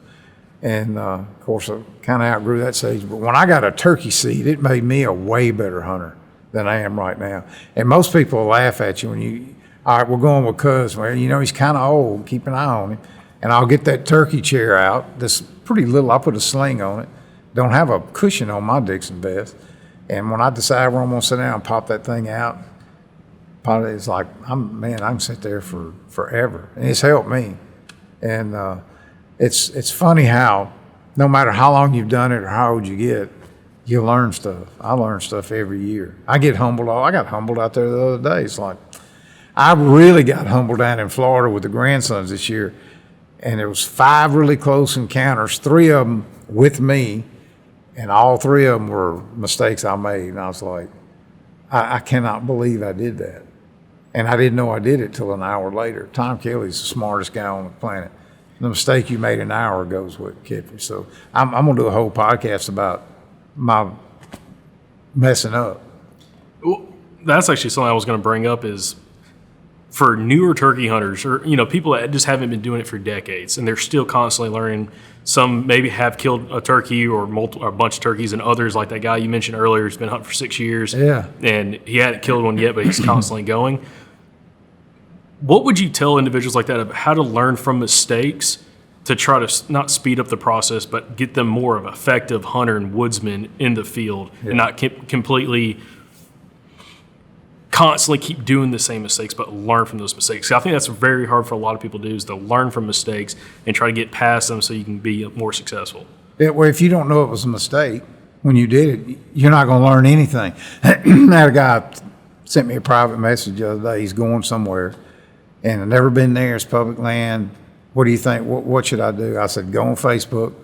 Speaker 1: And of course, I kind of outgrew that stage. But when I got a turkey seed, it made me a way better hunter than I am right now. And most people laugh at you when all right, we're going with Cuz. Well, he's kind of old. Keep an eye on him. And I'll get that turkey chair out. This pretty little. I put a sling on it. Don't have a cushion on my Dixon vest. And when I decide where I'm going to sit down and pop that thing out, it's like, I can sit there for forever. And it's helped me. And it's funny how no matter how long you've done it or how old you get, you learn stuff. I learn stuff every year. I get humbled. I got humbled out there the other day. It's like, I really got humbled down in Florida with the grandsons this year. And there was 5 really close encounters, 3 of them with me, and all 3 of them were mistakes I made. And I was like, I cannot believe I did that. And I didn't know I did it till an hour later. Tom Kelley's the smartest guy on the planet. The mistake you made an hour ago is what kept you. So I'm going to do a whole podcast about my messing up.
Speaker 3: Well, that's actually something I was going to bring up is for newer turkey hunters or, people that just haven't been doing it for decades and they're still constantly learning. Some maybe have killed a turkey or a bunch of turkeys, and others, like that guy you mentioned earlier, has been hunting for 6 years.
Speaker 1: Yeah.
Speaker 3: And he hadn't killed one yet, but he's constantly going. What would you tell individuals like that about how to learn from mistakes to try to not speed up the process, but get them more of an effective hunter and woodsman in the field and not completely constantly keep doing the same mistakes, but learn from those mistakes? I think that's very hard for a lot of people to do, is to learn from mistakes and try to get past them so you can be more successful.
Speaker 1: Yeah, well, if you don't know it was a mistake when you did it, you're not going to learn anything. I had a guy sent me a private message the other day. He's going somewhere, and I've never been there. It's public land. What do you think? What should I do? I said, go on Facebook,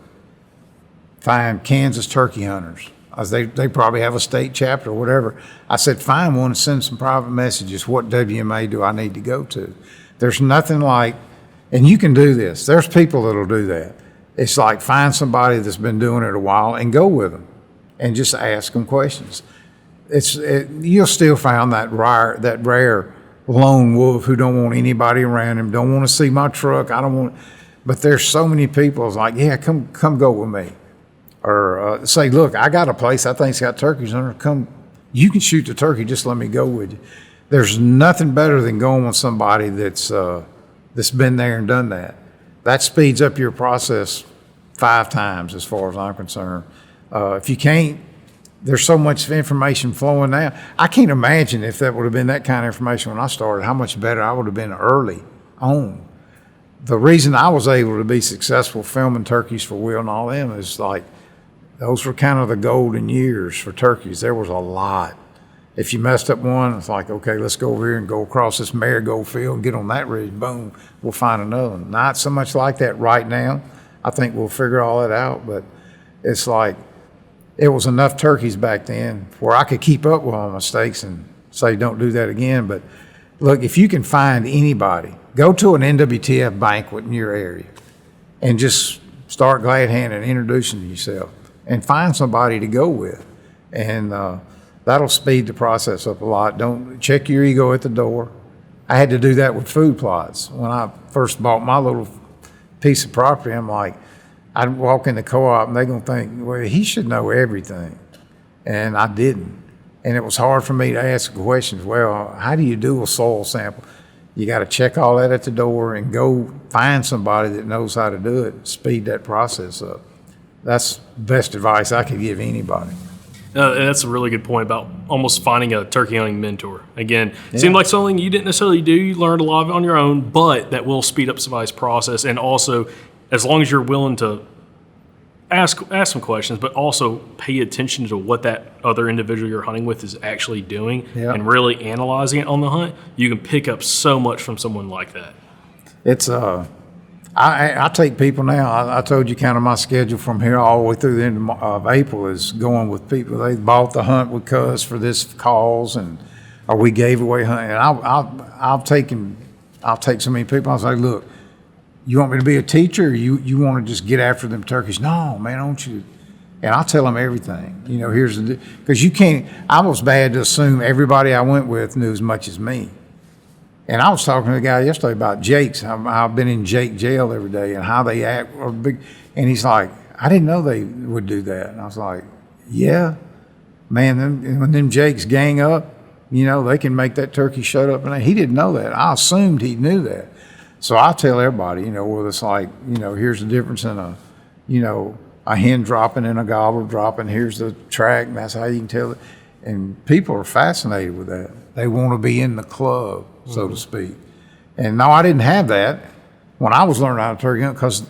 Speaker 1: find Kansas turkey hunters. They probably have a state chapter or whatever. I said, find one and send some private messages. What WMA do I need to go to? There's nothing like, and you can do this. There's people that'll do that. It's like find somebody that's been doing it a while and go with them and just ask them questions. You'll still find that rare lone wolf who don't want anybody around him, don't want to see my truck. But there's so many people. It's like, yeah, come go with me. Or say, look, I got a place I think's got turkeys on it. Come, you can shoot the turkey. Just let me go with you. There's nothing better than going with somebody that's been there and done that. That speeds up your process 5 times, as far as I'm concerned. If you can't, there's so much information flowing now. I can't imagine if that would have been that kind of information when I started, how much better I would have been early on. The reason I was able to be successful filming turkeys for Will and all them is like, those were kind of the golden years for turkeys. There was a lot. If you messed up one, it's like, okay, let's go over here and go across this marigold field and get on that ridge. Boom, we'll find another one. Not so much like that right now. I think we'll figure all that out, but it's like it was enough turkeys back then where I could keep up with my mistakes and say, don't do that again. But look, if you can find anybody, go to an NWTF banquet in your area and just start glad handing, introducing yourself. And find somebody to go with, and that'll speed the process up a lot. Don't check your ego at the door. I had to do that with food plots. When I first bought my little piece of property, I'm like, I'd walk in the co-op and they're gonna think, well, he should know everything, and I didn't. And it was hard for me to ask questions. Well, how do you do a soil sample? You got to check all that at the door and go find somebody that knows how to do it. Speed that process up. That's the best advice I could give anybody.
Speaker 3: And that's a really good point about almost finding a turkey hunting mentor. Again, it seemed like something you didn't necessarily do. You learned a lot of it on your own, but that will speed up somebody's process. And also, as long as you're willing to ask some questions, but also pay attention to what that other individual you're hunting with is actually doing and really analyzing it on the hunt, you can pick up so much from someone like that.
Speaker 1: It's I take people now. I told you kind of my schedule from here all the way through the end of April is going with people. They bought the hunt with Cuz for this cause, or we gave away hunting. And I'll take so many people. I was like, look, you want me to be a teacher? Or you want to just get after them turkeys? No, man, don't you? And I'll tell them everything. You know, because you can't. I was bad to assume everybody I went with knew as much as me. And I was talking to a guy yesterday about jakes. I've been in Jake jail every day and how they act. And he's like, I didn't know they would do that. And I was like, yeah, man, when them jakes gang up, you know, they can make that turkey shut up. And he didn't know that. I assumed he knew that. So I tell everybody, you know, whether it's like, you know, here's the difference in a hen dropping and a gobbler dropping. Here's the track, and that's how you can tell it. And people are fascinated with that. They want to be in the club, so to speak. And no, I didn't have that when I was learning how to turkey hunt because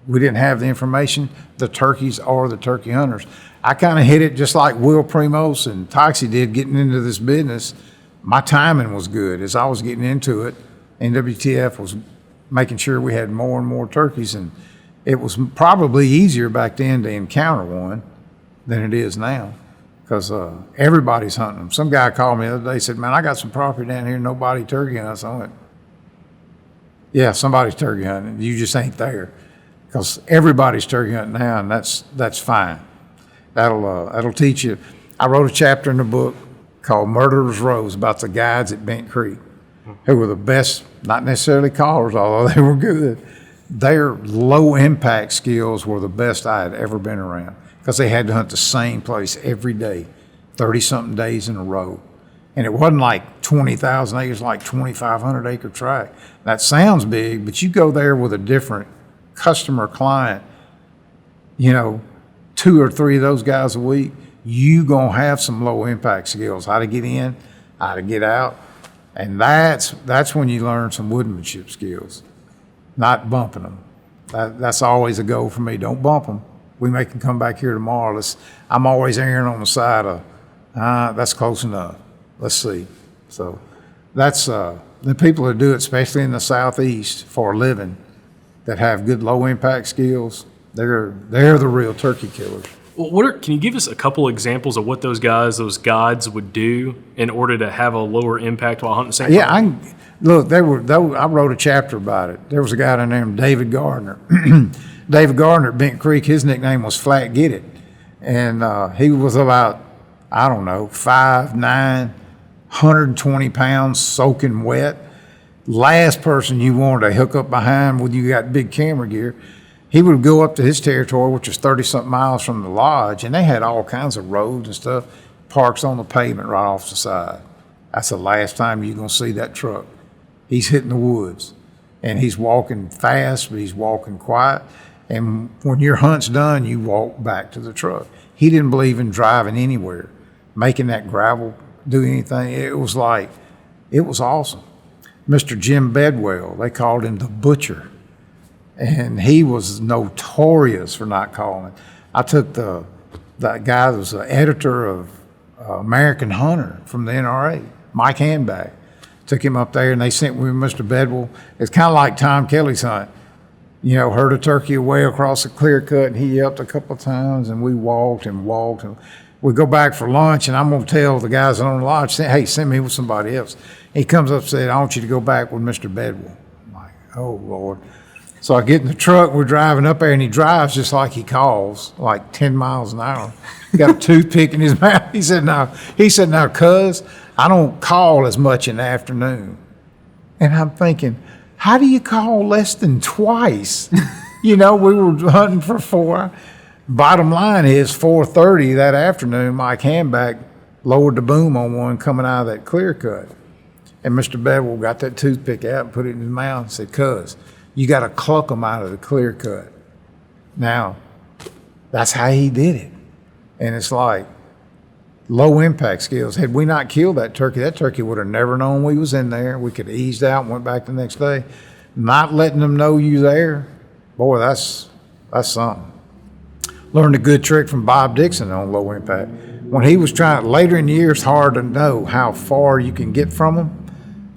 Speaker 1: we didn't have the information, the turkeys or the turkey hunters. I kind of hit it just like Will Primos and Toxie did getting into this business. My timing was good. As I was getting into it, NWTF was making sure we had more and more turkeys. And it was probably easier back then to encounter one than it is now. Because everybody's hunting them. Some guy called me the other day, said, man, I got some property down here, nobody turkey hunting. I went, yeah, somebody's turkey hunting. You just ain't there. Because everybody's turkey hunting now, and that's fine. That'll teach you. I wrote a chapter in the book called Murderer's Rose about the guides at Bent Creek, who were the best, not necessarily callers, although they were good. Their low impact skills were the best I had ever been around. Because they had to hunt the same place every day, 30-something days in a row. And it wasn't like 20,000 acres, like 2,500 acre tract. That sounds big, but you go there with a different customer client, you know, 2 or 3 of those guys a week, you gonna have some low impact skills, how to get in, how to get out. And that's when you learn some woodmanship skills, not bumping them. That's always a goal for me, don't bump them. We make them come back here tomorrow. I'm always erring on the side of, that's close enough. Let's see. So that's the people that do it, especially in the Southeast for a living, that have good low impact skills. They're the real turkey killers.
Speaker 3: Well, can you give us a couple examples of what those guides would do in order to have a lower impact while hunting the same time?
Speaker 1: Look, I wrote a chapter about it. There was a guy named David Gardner. David Gardner at Bent Creek, his nickname was Flat Get It. And he was about, I don't know, 5'9", 120 pounds, soaking wet. Last person you wanted to hook up behind when you got big camera gear. He would go up to his territory, which was 30-something miles from the lodge, and they had all kinds of roads and stuff, parks on the pavement right off the side. That's the last time you're going to see that truck. He's hitting the woods, and he's walking fast, but he's walking quiet. And when your hunt's done, you walk back to the truck. He didn't believe in driving anywhere, making that gravel do anything. It was awesome. Mr. Jim Bedwell, they called him the Butcher. And he was notorious for not calling. I took that guy that was the editor of American Hunter from the NRA, Mike Handbag. Took him up there, and they sent me Mr. Bedwell. It's kind of like Tom Kelley's hunt. You know, herd a turkey away across a clear cut, and he yelped a couple of times, and we walked. And we go back for lunch, and I'm going to tell the guys on the lodge, hey, send me with somebody else. He comes up and said, I want you to go back with Mr. Bedwell. I'm like, oh, Lord. So I get in the truck, we're driving up there, and he drives just like he calls, like 10 miles an hour. Got a toothpick in his mouth. He said, now, cuz, I don't call as much in the afternoon. And I'm thinking, how do you call less than twice? You know, we were hunting for 4. Bottom line is 4:30 that afternoon, Mike Handback lowered the boom on one coming out of that clear cut. And Mr. Bedwell got that toothpick out and put it in his mouth and said, cuz, you got to cluck them out of the clear cut. Now, that's how he did it. And it's like, low impact skills. Had we not killed that turkey would have never known we was in there. We could have eased out and went back the next day. Not letting them know you there, boy, that's something. Learned a good trick from Bob Dixon on low impact. When he was trying, later in the year, it's hard to know how far you can get from them.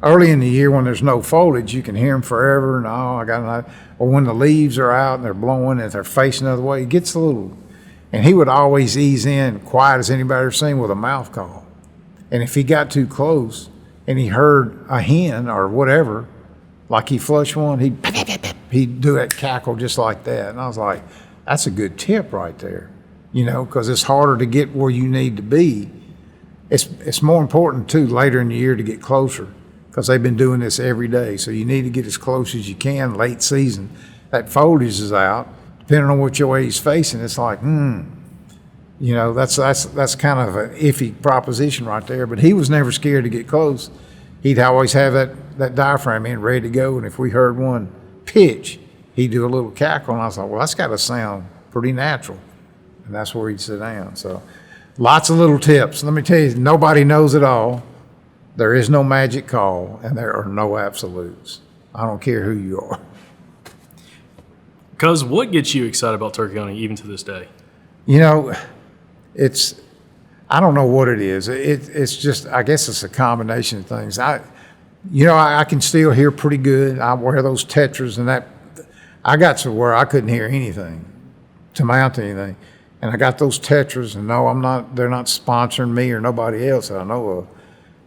Speaker 1: Early in the year when there's no foliage, you can hear them forever, and I got an idea. Or when the leaves are out and they're blowing and they're facing the other way, it gets a little, and he would always ease in, quiet as anybody ever seen, with a mouth call. And if he got too close and he heard a hen or whatever, like he flushed one, he'd do that cackle just like that. And I was like, that's a good tip right there, because it's harder to get where you need to be. It's more important too later in the year to get closer, because they've been doing this every day. So you need to get as close as you can late season. That foliage is out, depending on what way he's facing. It's like, that's kind of an iffy proposition right there. But he was never scared to get close. He'd always have that diaphragm in ready to go. And if we heard one pitch, he'd do a little cackle. And I was like, well, that's got to sound pretty natural. And that's where he'd sit down. So lots of little tips. Let me tell you, nobody knows it all. There is no magic call, and there are no absolutes. I don't care who you are.
Speaker 3: Because what gets you excited about turkey hunting even to this day?
Speaker 1: I don't know what it is. It's just, I guess it's a combination of things. I can still hear pretty good. I wear those tetras, and that I got to where I couldn't hear anything to mount to anything. And I got those tetras, and no, they're not sponsoring me or nobody else that I know of.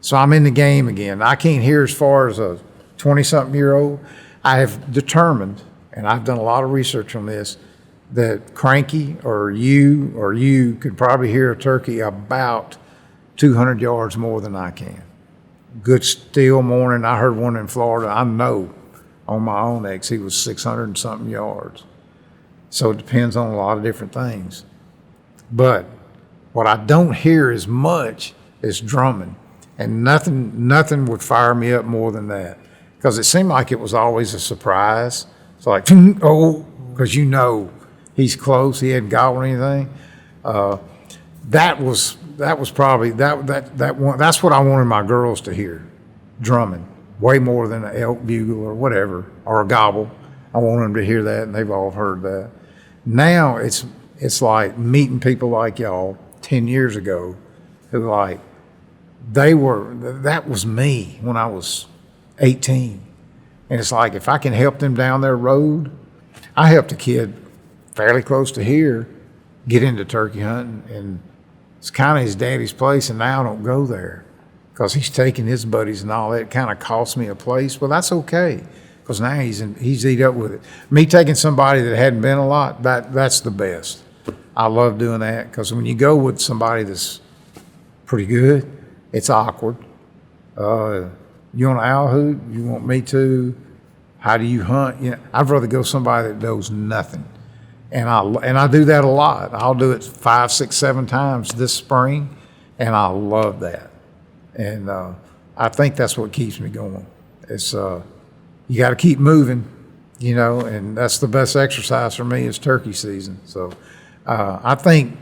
Speaker 1: So I'm in the game again. I can't hear as far as a 20-something-year-old. I have determined, and I've done a lot of research on this, that Cranky or you could probably hear a turkey about 200 yards more than I can. Good still morning. I heard one in Florida. I know on my own X, he was 600 and something yards. So it depends on a lot of different things. But what I don't hear as much is drumming. And nothing would fire me up more than that, because it seemed like it was always a surprise. It's like, oh, because he's close. He hadn't got one or anything. That was probably that one. That's what I wanted my girls to hear, drumming, way more than an elk bugle or whatever, or a gobble. I want them to hear that, and they've all heard that. Now it's like meeting people like y'all 10 years ago, who that was me when I was 18. And it's like, if I can help them down their road, I helped a kid fairly close to here get into turkey hunting, and it's kind of his daddy's place, and now I don't go there because he's taking his buddies and all that. It kind of cost me a place. Well, that's okay, because now he's eat up with it. Me taking somebody that hadn't been a lot, that's the best. I love doing that, because when you go with somebody that's pretty good, it's awkward. You want an owl hoot? You want me to? How do you hunt? I'd rather go with somebody that knows nothing. And I do that a lot. I'll do it 5, 6, 7 times this spring, and I love that. And I think that's what keeps me going. It's you got to keep moving, and that's the best exercise for me is turkey season. So I think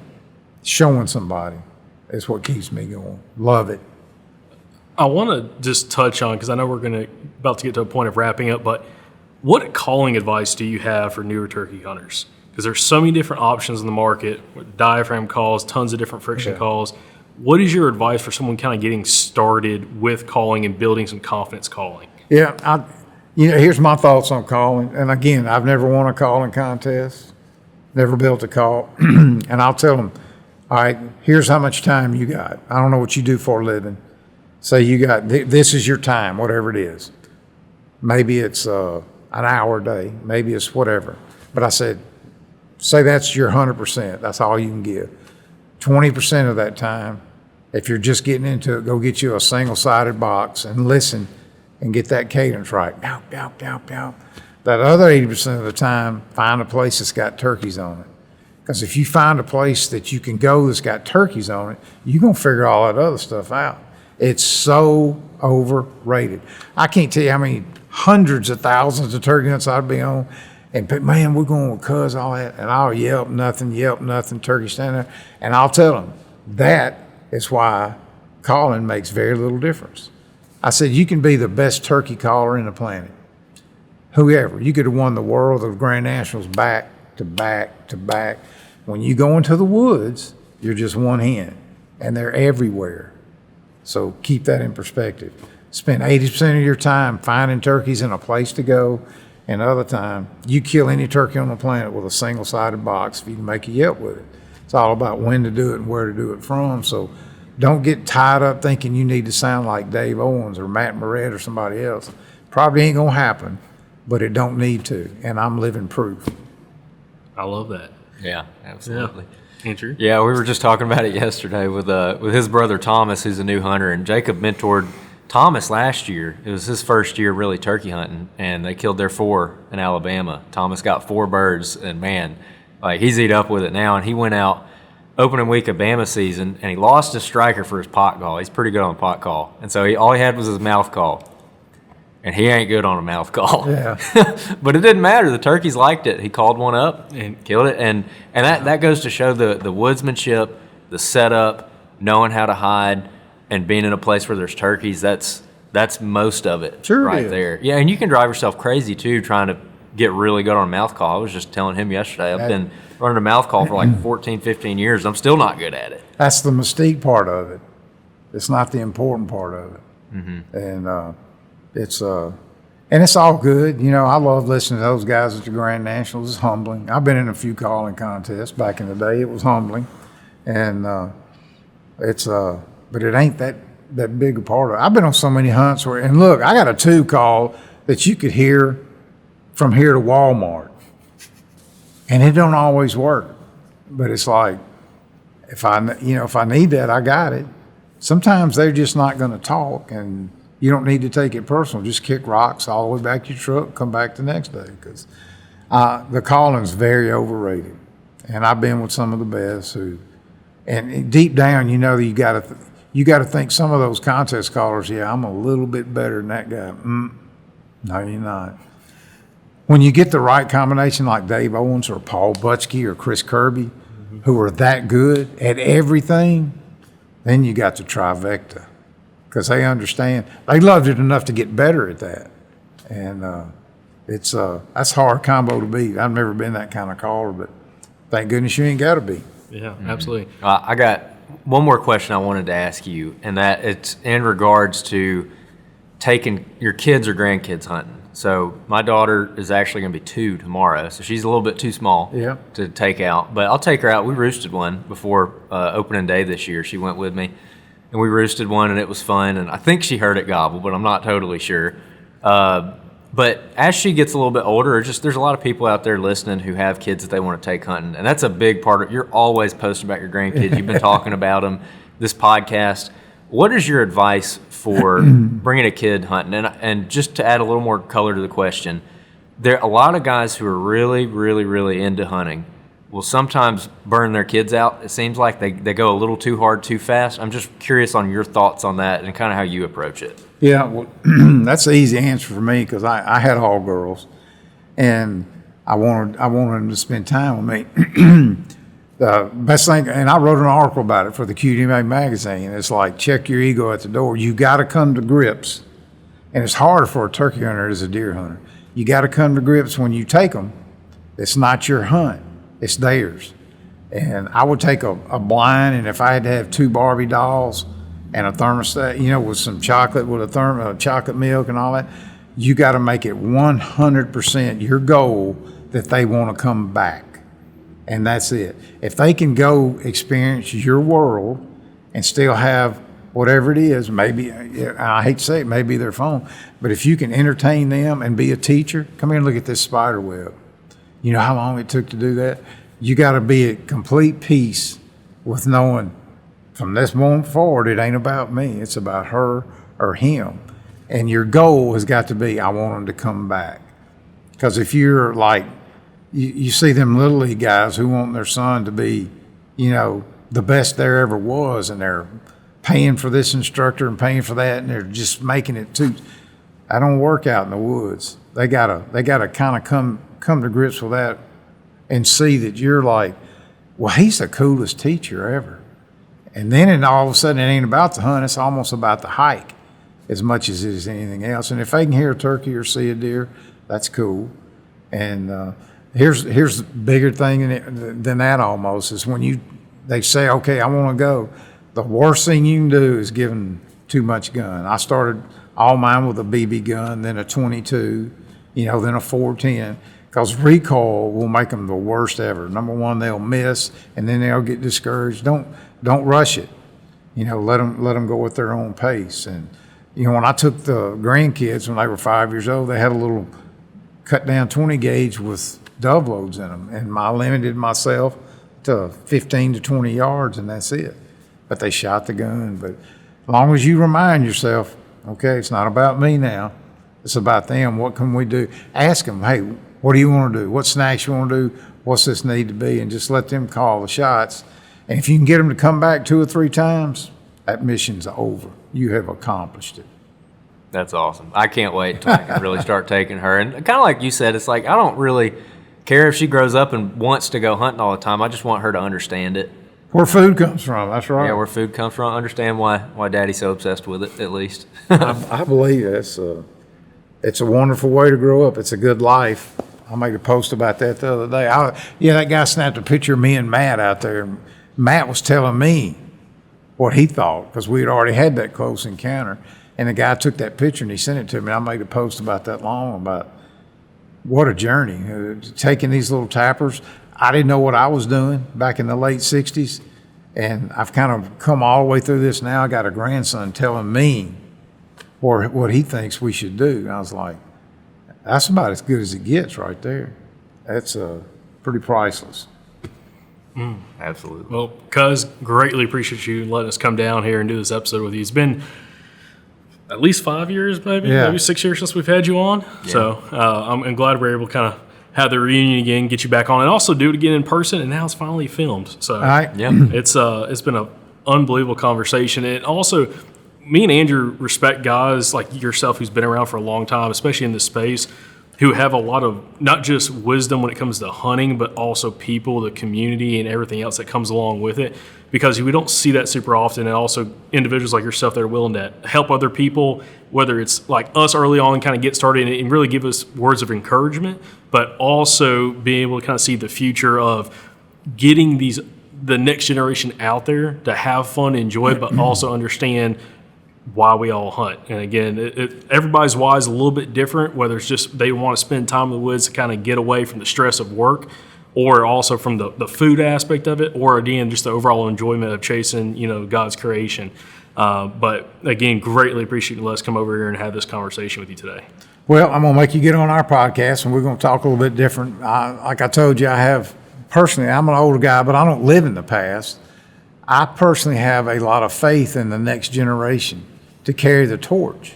Speaker 1: showing somebody is what keeps me going. Love it.
Speaker 3: I want to just touch on, because I know we're about to get to a point of wrapping up, but what calling advice do you have for newer turkey hunters? Because there's so many different options in the market, with diaphragm calls, tons of different friction calls. What is your advice for someone kind of getting started with calling and building some confidence calling?
Speaker 1: Yeah, here's my thoughts on calling. And again, I've never won a calling contest, never built a call. And I'll tell them, all right, here's how much time you got. I don't know what you do for a living. Say you got, this is your time, whatever it is. Maybe it's an hour a day. Maybe it's whatever. But I said, say that's your 100%. That's all you can give. 20% of that time, if you're just getting into it, go get you a single-sided box and listen and get that cadence right. Pow, pow, pow, pow. That other 80% of the time, find a place that's got turkeys on it. Because if you find a place that you can go that's got turkeys on it, you're going to figure all that other stuff out. It's so overrated. I can't tell you how many hundreds of thousands of turkey hunts I'd be on. And, man, we're going with all that. And I'll yelp nothing, turkey standing there. And I'll tell them, that It's why calling makes very little difference. I said, you can be the best turkey caller in the planet. Whoever. You could have won the world of Grand Nationals back to back to back. When you go into the woods, you're just one hen, and they're everywhere. So keep that in perspective. Spend 80% of your time finding turkeys and a place to go, and the other time, you kill any turkey on the planet with a single-sided box if you can make a yelp with it. It's all about when to do it and where to do it from. So don't get tied up thinking you need to sound like Dave Owens or Matt Moret or somebody else. Probably ain't gonna happen, but it don't need to, and I'm living proof.
Speaker 3: I love that.
Speaker 2: Yeah, absolutely.
Speaker 3: Yeah. Andrew?
Speaker 2: Yeah, we were just talking about it yesterday with his brother Thomas, who's a new hunter, and Jacob mentored Thomas last year. It was his first year really turkey hunting, and they killed their 4 in Alabama. Thomas got 4 birds, and man, like he's eat up with it now. And he went out opening week of Bama season, and he lost his striker for his pot call. He's pretty good on pot call, and so all he had was his mouth call. And he ain't good on a mouth call.
Speaker 1: Yeah.
Speaker 2: But it didn't matter. The turkeys liked it. He called one up and killed it. And that goes to show the woodsmanship, the setup, knowing how to hide, and being in a place where there's turkeys. That's most of it
Speaker 1: Sure
Speaker 2: right
Speaker 1: it is.
Speaker 2: there. Yeah, and you can drive yourself crazy, too, trying to get really good on a mouth call. I was just telling him yesterday, I've been running a mouth call for like 14, 15 years. I'm still not good at it.
Speaker 1: That's the mystique part of it. It's not the important part of it.
Speaker 2: Mm-hmm.
Speaker 1: And it's all good. You know, I love listening to those guys at the Grand Nationals. It's humbling. I've been in a few calling contests back in the day. It was humbling. And but it ain't that big a part of it. I've been on so many hunts where, and look, I got a 2 call that you could hear from here to Walmart. And it don't always work. But it's like, if I need that, I got it. Sometimes they're just not going to talk, and you don't need to take it personal. Just kick rocks all the way back to your truck, come back the next day. Because the calling's very overrated. And I've been with some of the best and deep down, you know, you got to think some of those contest callers, yeah, I'm a little bit better than that guy. No, you're not. When you get the right combination like Dave Owens or Paul Butchke or Chris Kirby, who are that good at everything, then you got the trifecta. Because they understand, they loved it enough to get better at that. And that's a hard combo to beat. I've never been that kind of caller, but thank goodness you ain't got to be.
Speaker 3: Yeah, absolutely.
Speaker 2: I got one more question I wanted to ask you, and that it's in regards to taking your kids or grandkids hunting. So my daughter is actually going to be 2 tomorrow, so she's a little bit too small to take out. But I'll take her out. We roosted one before opening day this year. She went with me, and we roosted one, and it was fun. And I think she heard it gobble, but I'm not totally sure. But as she gets a little bit older, there's a lot of people out there listening who have kids that they want to take hunting, and that's a big part of. You're always posting about your grandkids. You've been talking about them. This podcast. What is your advice for bringing a kid hunting? And just to add a little more color to the question, there are a lot of guys who are really, really, really into hunting will sometimes burn their kids out. It seems like they go a little too hard, too fast. I'm just curious on your thoughts on that and kind of how you approach it.
Speaker 1: Yeah, well, that's the easy answer for me because I had all girls, and I wanted them to spend time with me. The best thing, and I wrote an article about it for the QDMA magazine. It's like, check your ego at the door. You got to come to grips, and it's harder for a turkey hunter as a deer hunter. You got to come to grips when you take them. It's not your hunt; it's theirs. And I would take a blind, and if I had to have 2 Barbie dolls and a thermostat, with some chocolate, with chocolate milk and all that, you got to make it 100% your goal that they want to come back. And that's it. If they can go experience your world and still have whatever it is, maybe, I hate to say it, maybe their phone, but if you can entertain them and be a teacher, come here and look at this spider web. You know how long it took to do that? You got to be at complete peace with knowing from this moment forward, it ain't about me. It's about her or him. And your goal has got to be, I want them to come back. Because if you're like, you see them Little League guys who want their son to be, the best there ever was, and they're paying for this instructor and paying for that, and they're just making it too. That don't work out in the woods. They gotta kind of come to grips with that and see that you're like, well, he's the coolest teacher ever. And then all of a sudden, it ain't about the hunt. It's almost about the hike as much as it is anything else. And if they can hear a turkey or see a deer, that's cool. And here's the bigger thing than that almost is when they say, okay, I want to go. The worst thing you can do is giving too much gun. I started all mine with a BB gun, then a 22, then a 410, because recoil will make them the worst ever. Number one, they'll miss, and then they'll get discouraged. Don't rush it. Let them go at their own pace. And when I took the grandkids when they were 5 years old, they had a little cut down 20 gauge with dove loads in them, and I limited myself to 15 to 20 yards, and that's it. But they shot the gun. But as long as you remind yourself, okay, it's not about me now. It's about them. What can we do? Ask them, hey, what do you want to do? What snacks you want to do? What's this need to be? And just let them call the shots. And if you can get them to come back 2 or 3 times, that mission's over. You have accomplished it.
Speaker 2: That's awesome. I can't wait until I can really start taking her. And kind of like you said, it's like I don't really care if she grows up and wants to go hunting all the time. I just want her to understand it.
Speaker 1: Where food comes from, that's right.
Speaker 2: Yeah, where food comes from. Understand why Daddy's so obsessed with it, at least.
Speaker 1: I believe it's a wonderful way to grow up. It's a good life. I made a post about that the other day. That guy snapped a picture of me and Matt out there. And Matt was telling me what he thought because we had already had that close encounter. And the guy took that picture and he sent it to me. I made a post about that long about what a journey. Taking these little tappers. I didn't know what I was doing back in the late 60s. And I've kind of come all the way through this now. I got a grandson telling me what he thinks we should do. And I was like, that's about as good as it gets right there. That's pretty priceless.
Speaker 2: Absolutely.
Speaker 3: Well, Cuz, greatly appreciate you letting us come down here and do this episode with you. It's been at least 5 years, maybe 6 years since we've had you on. Yeah. So I'm glad we're able to kind of have the reunion again, get you back on, and also do it again in person. And now it's finally filmed. So it's been an unbelievable conversation. And also, me and Andrew respect guys like yourself who's been around for a long time, especially in this space, who have a lot of not just wisdom when it comes to hunting, but also people, the community, and everything else that comes along with it. Because we don't see that super often, and also individuals like yourself that are willing to help other people, whether it's like us early on, kind of get started and really give us words of encouragement, but also being able to kind of see the future of getting the next generation out there to have fun, enjoy it, but also understand why we all hunt. And again, everybody's why is a little bit different, whether it's just they want to spend time in the woods to kind of get away from the stress of work, or also from the food aspect of it, or again, just the overall enjoyment of chasing, God's creation. But again, greatly appreciate you letting us come over here and have this conversation with you today.
Speaker 1: Well, I'm going to make you get on our podcast, and we're going to talk a little bit different. Like I told you, I'm an older guy, but I don't live in the past. I personally have a lot of faith in the next generation to carry the torch.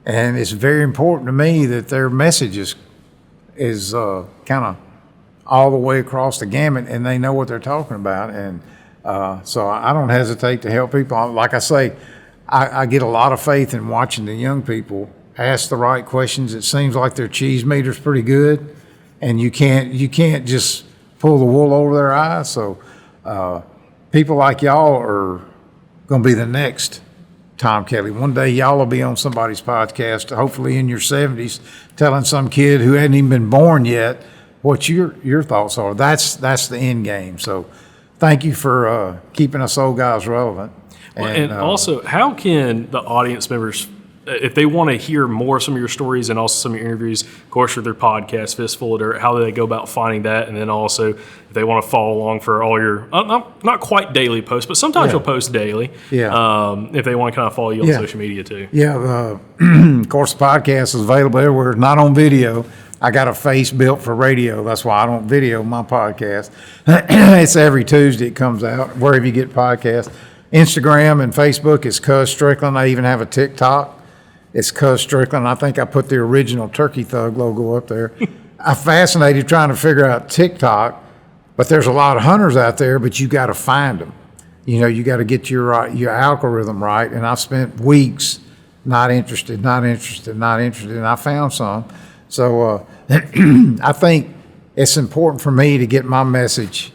Speaker 1: And it's very important to me that their message is kind of all the way across the gamut, and they know what they're talking about. And so I don't hesitate to help people. Like I say, I get a lot of faith in watching the young people ask the right questions. It seems like their cheese meter's pretty good, and you can't just pull the wool over their eyes. So people like y'all are going to be the next Tom Kelley. One day y'all will be on somebody's podcast, hopefully in your 70s, telling some kid who hadn't even been born yet what your thoughts are. That's the end game. So thank you for keeping us old guys relevant.
Speaker 3: And also, how can the audience members, if they want to hear more of some of your stories and also some of your interviews, of course, with their podcast, Fistful of Dirt, how do they go about finding that? And then also, if they want to follow along for all your, not quite daily posts, but sometimes you'll post daily. Yeah. If they want to kind of follow you on social media too. Yeah.
Speaker 1: Of course, the podcast is available everywhere, not on video. I got a face built for radio. That's why I don't video my podcast. It's every Tuesday it comes out, wherever you get podcasts. Instagram and Facebook is Cuz Strickland. I even have a TikTok. It's Cuz Strickland. I think I put the original Turkey Thug logo up there. I'm fascinated trying to figure out TikTok, but there's a lot of hunters out there, but you got to find them. You got to get your algorithm right. And I've spent weeks not interested, and I found some. So I think it's important for me to get my message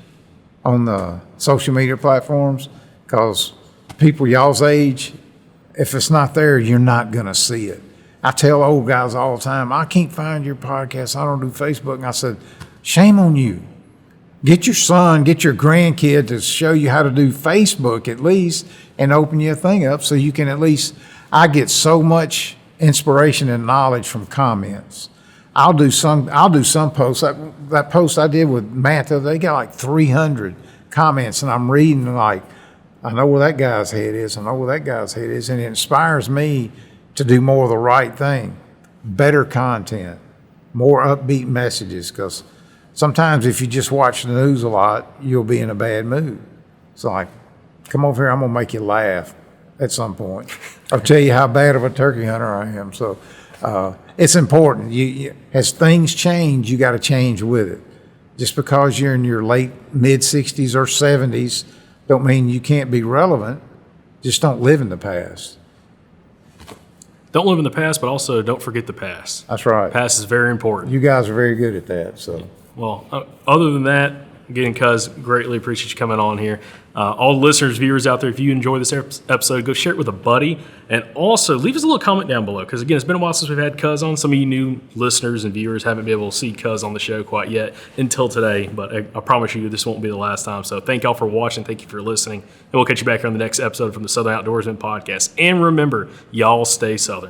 Speaker 1: on the social media platforms because people y'all's age, if it's not there, you're not going to see it. I tell old guys all the time, I can't find your podcast. I don't do Facebook. And I said, shame on you. Get your son, get your grandkid to show you how to do Facebook at least, and open your thing up so you can at least, I get so much inspiration and knowledge from comments. I'll do some posts. That post I did with Matt, they got like 300 comments, and I'm reading like, I know where that guy's head is. I know where that guy's head is. And it inspires me to do more of the right thing, better content, more upbeat messages, because sometimes if you just watch the news a lot, you'll be in a bad mood. It's like, come over here, I'm going to make you laugh at some point. I'll tell you how bad of a turkey hunter I am. So it's important. As things change, you got to change with it. Just because you're in your late mid-60s or 70s don't mean you can't be relevant. Just don't live in the past.
Speaker 3: Don't live in the past, but also don't forget the past.
Speaker 1: That's right.
Speaker 3: Past is very important.
Speaker 1: You guys are very good at that. So,
Speaker 3: Well, other than that, again, Cuz, greatly appreciate you coming on here. All the listeners, viewers out there, if you enjoy this episode, go share it with a buddy. And also, leave us a little comment down below, because, again, it's been a while since we've had Cuz on. Some of you new listeners and viewers haven't been able to see Cuz on the show quite yet until today. But I promise you, this won't be the last time. So thank y'all for watching. Thank you for listening. And we'll catch you back here on the next episode from the Southern Outdoorsmen podcast. And remember, y'all stay Southern.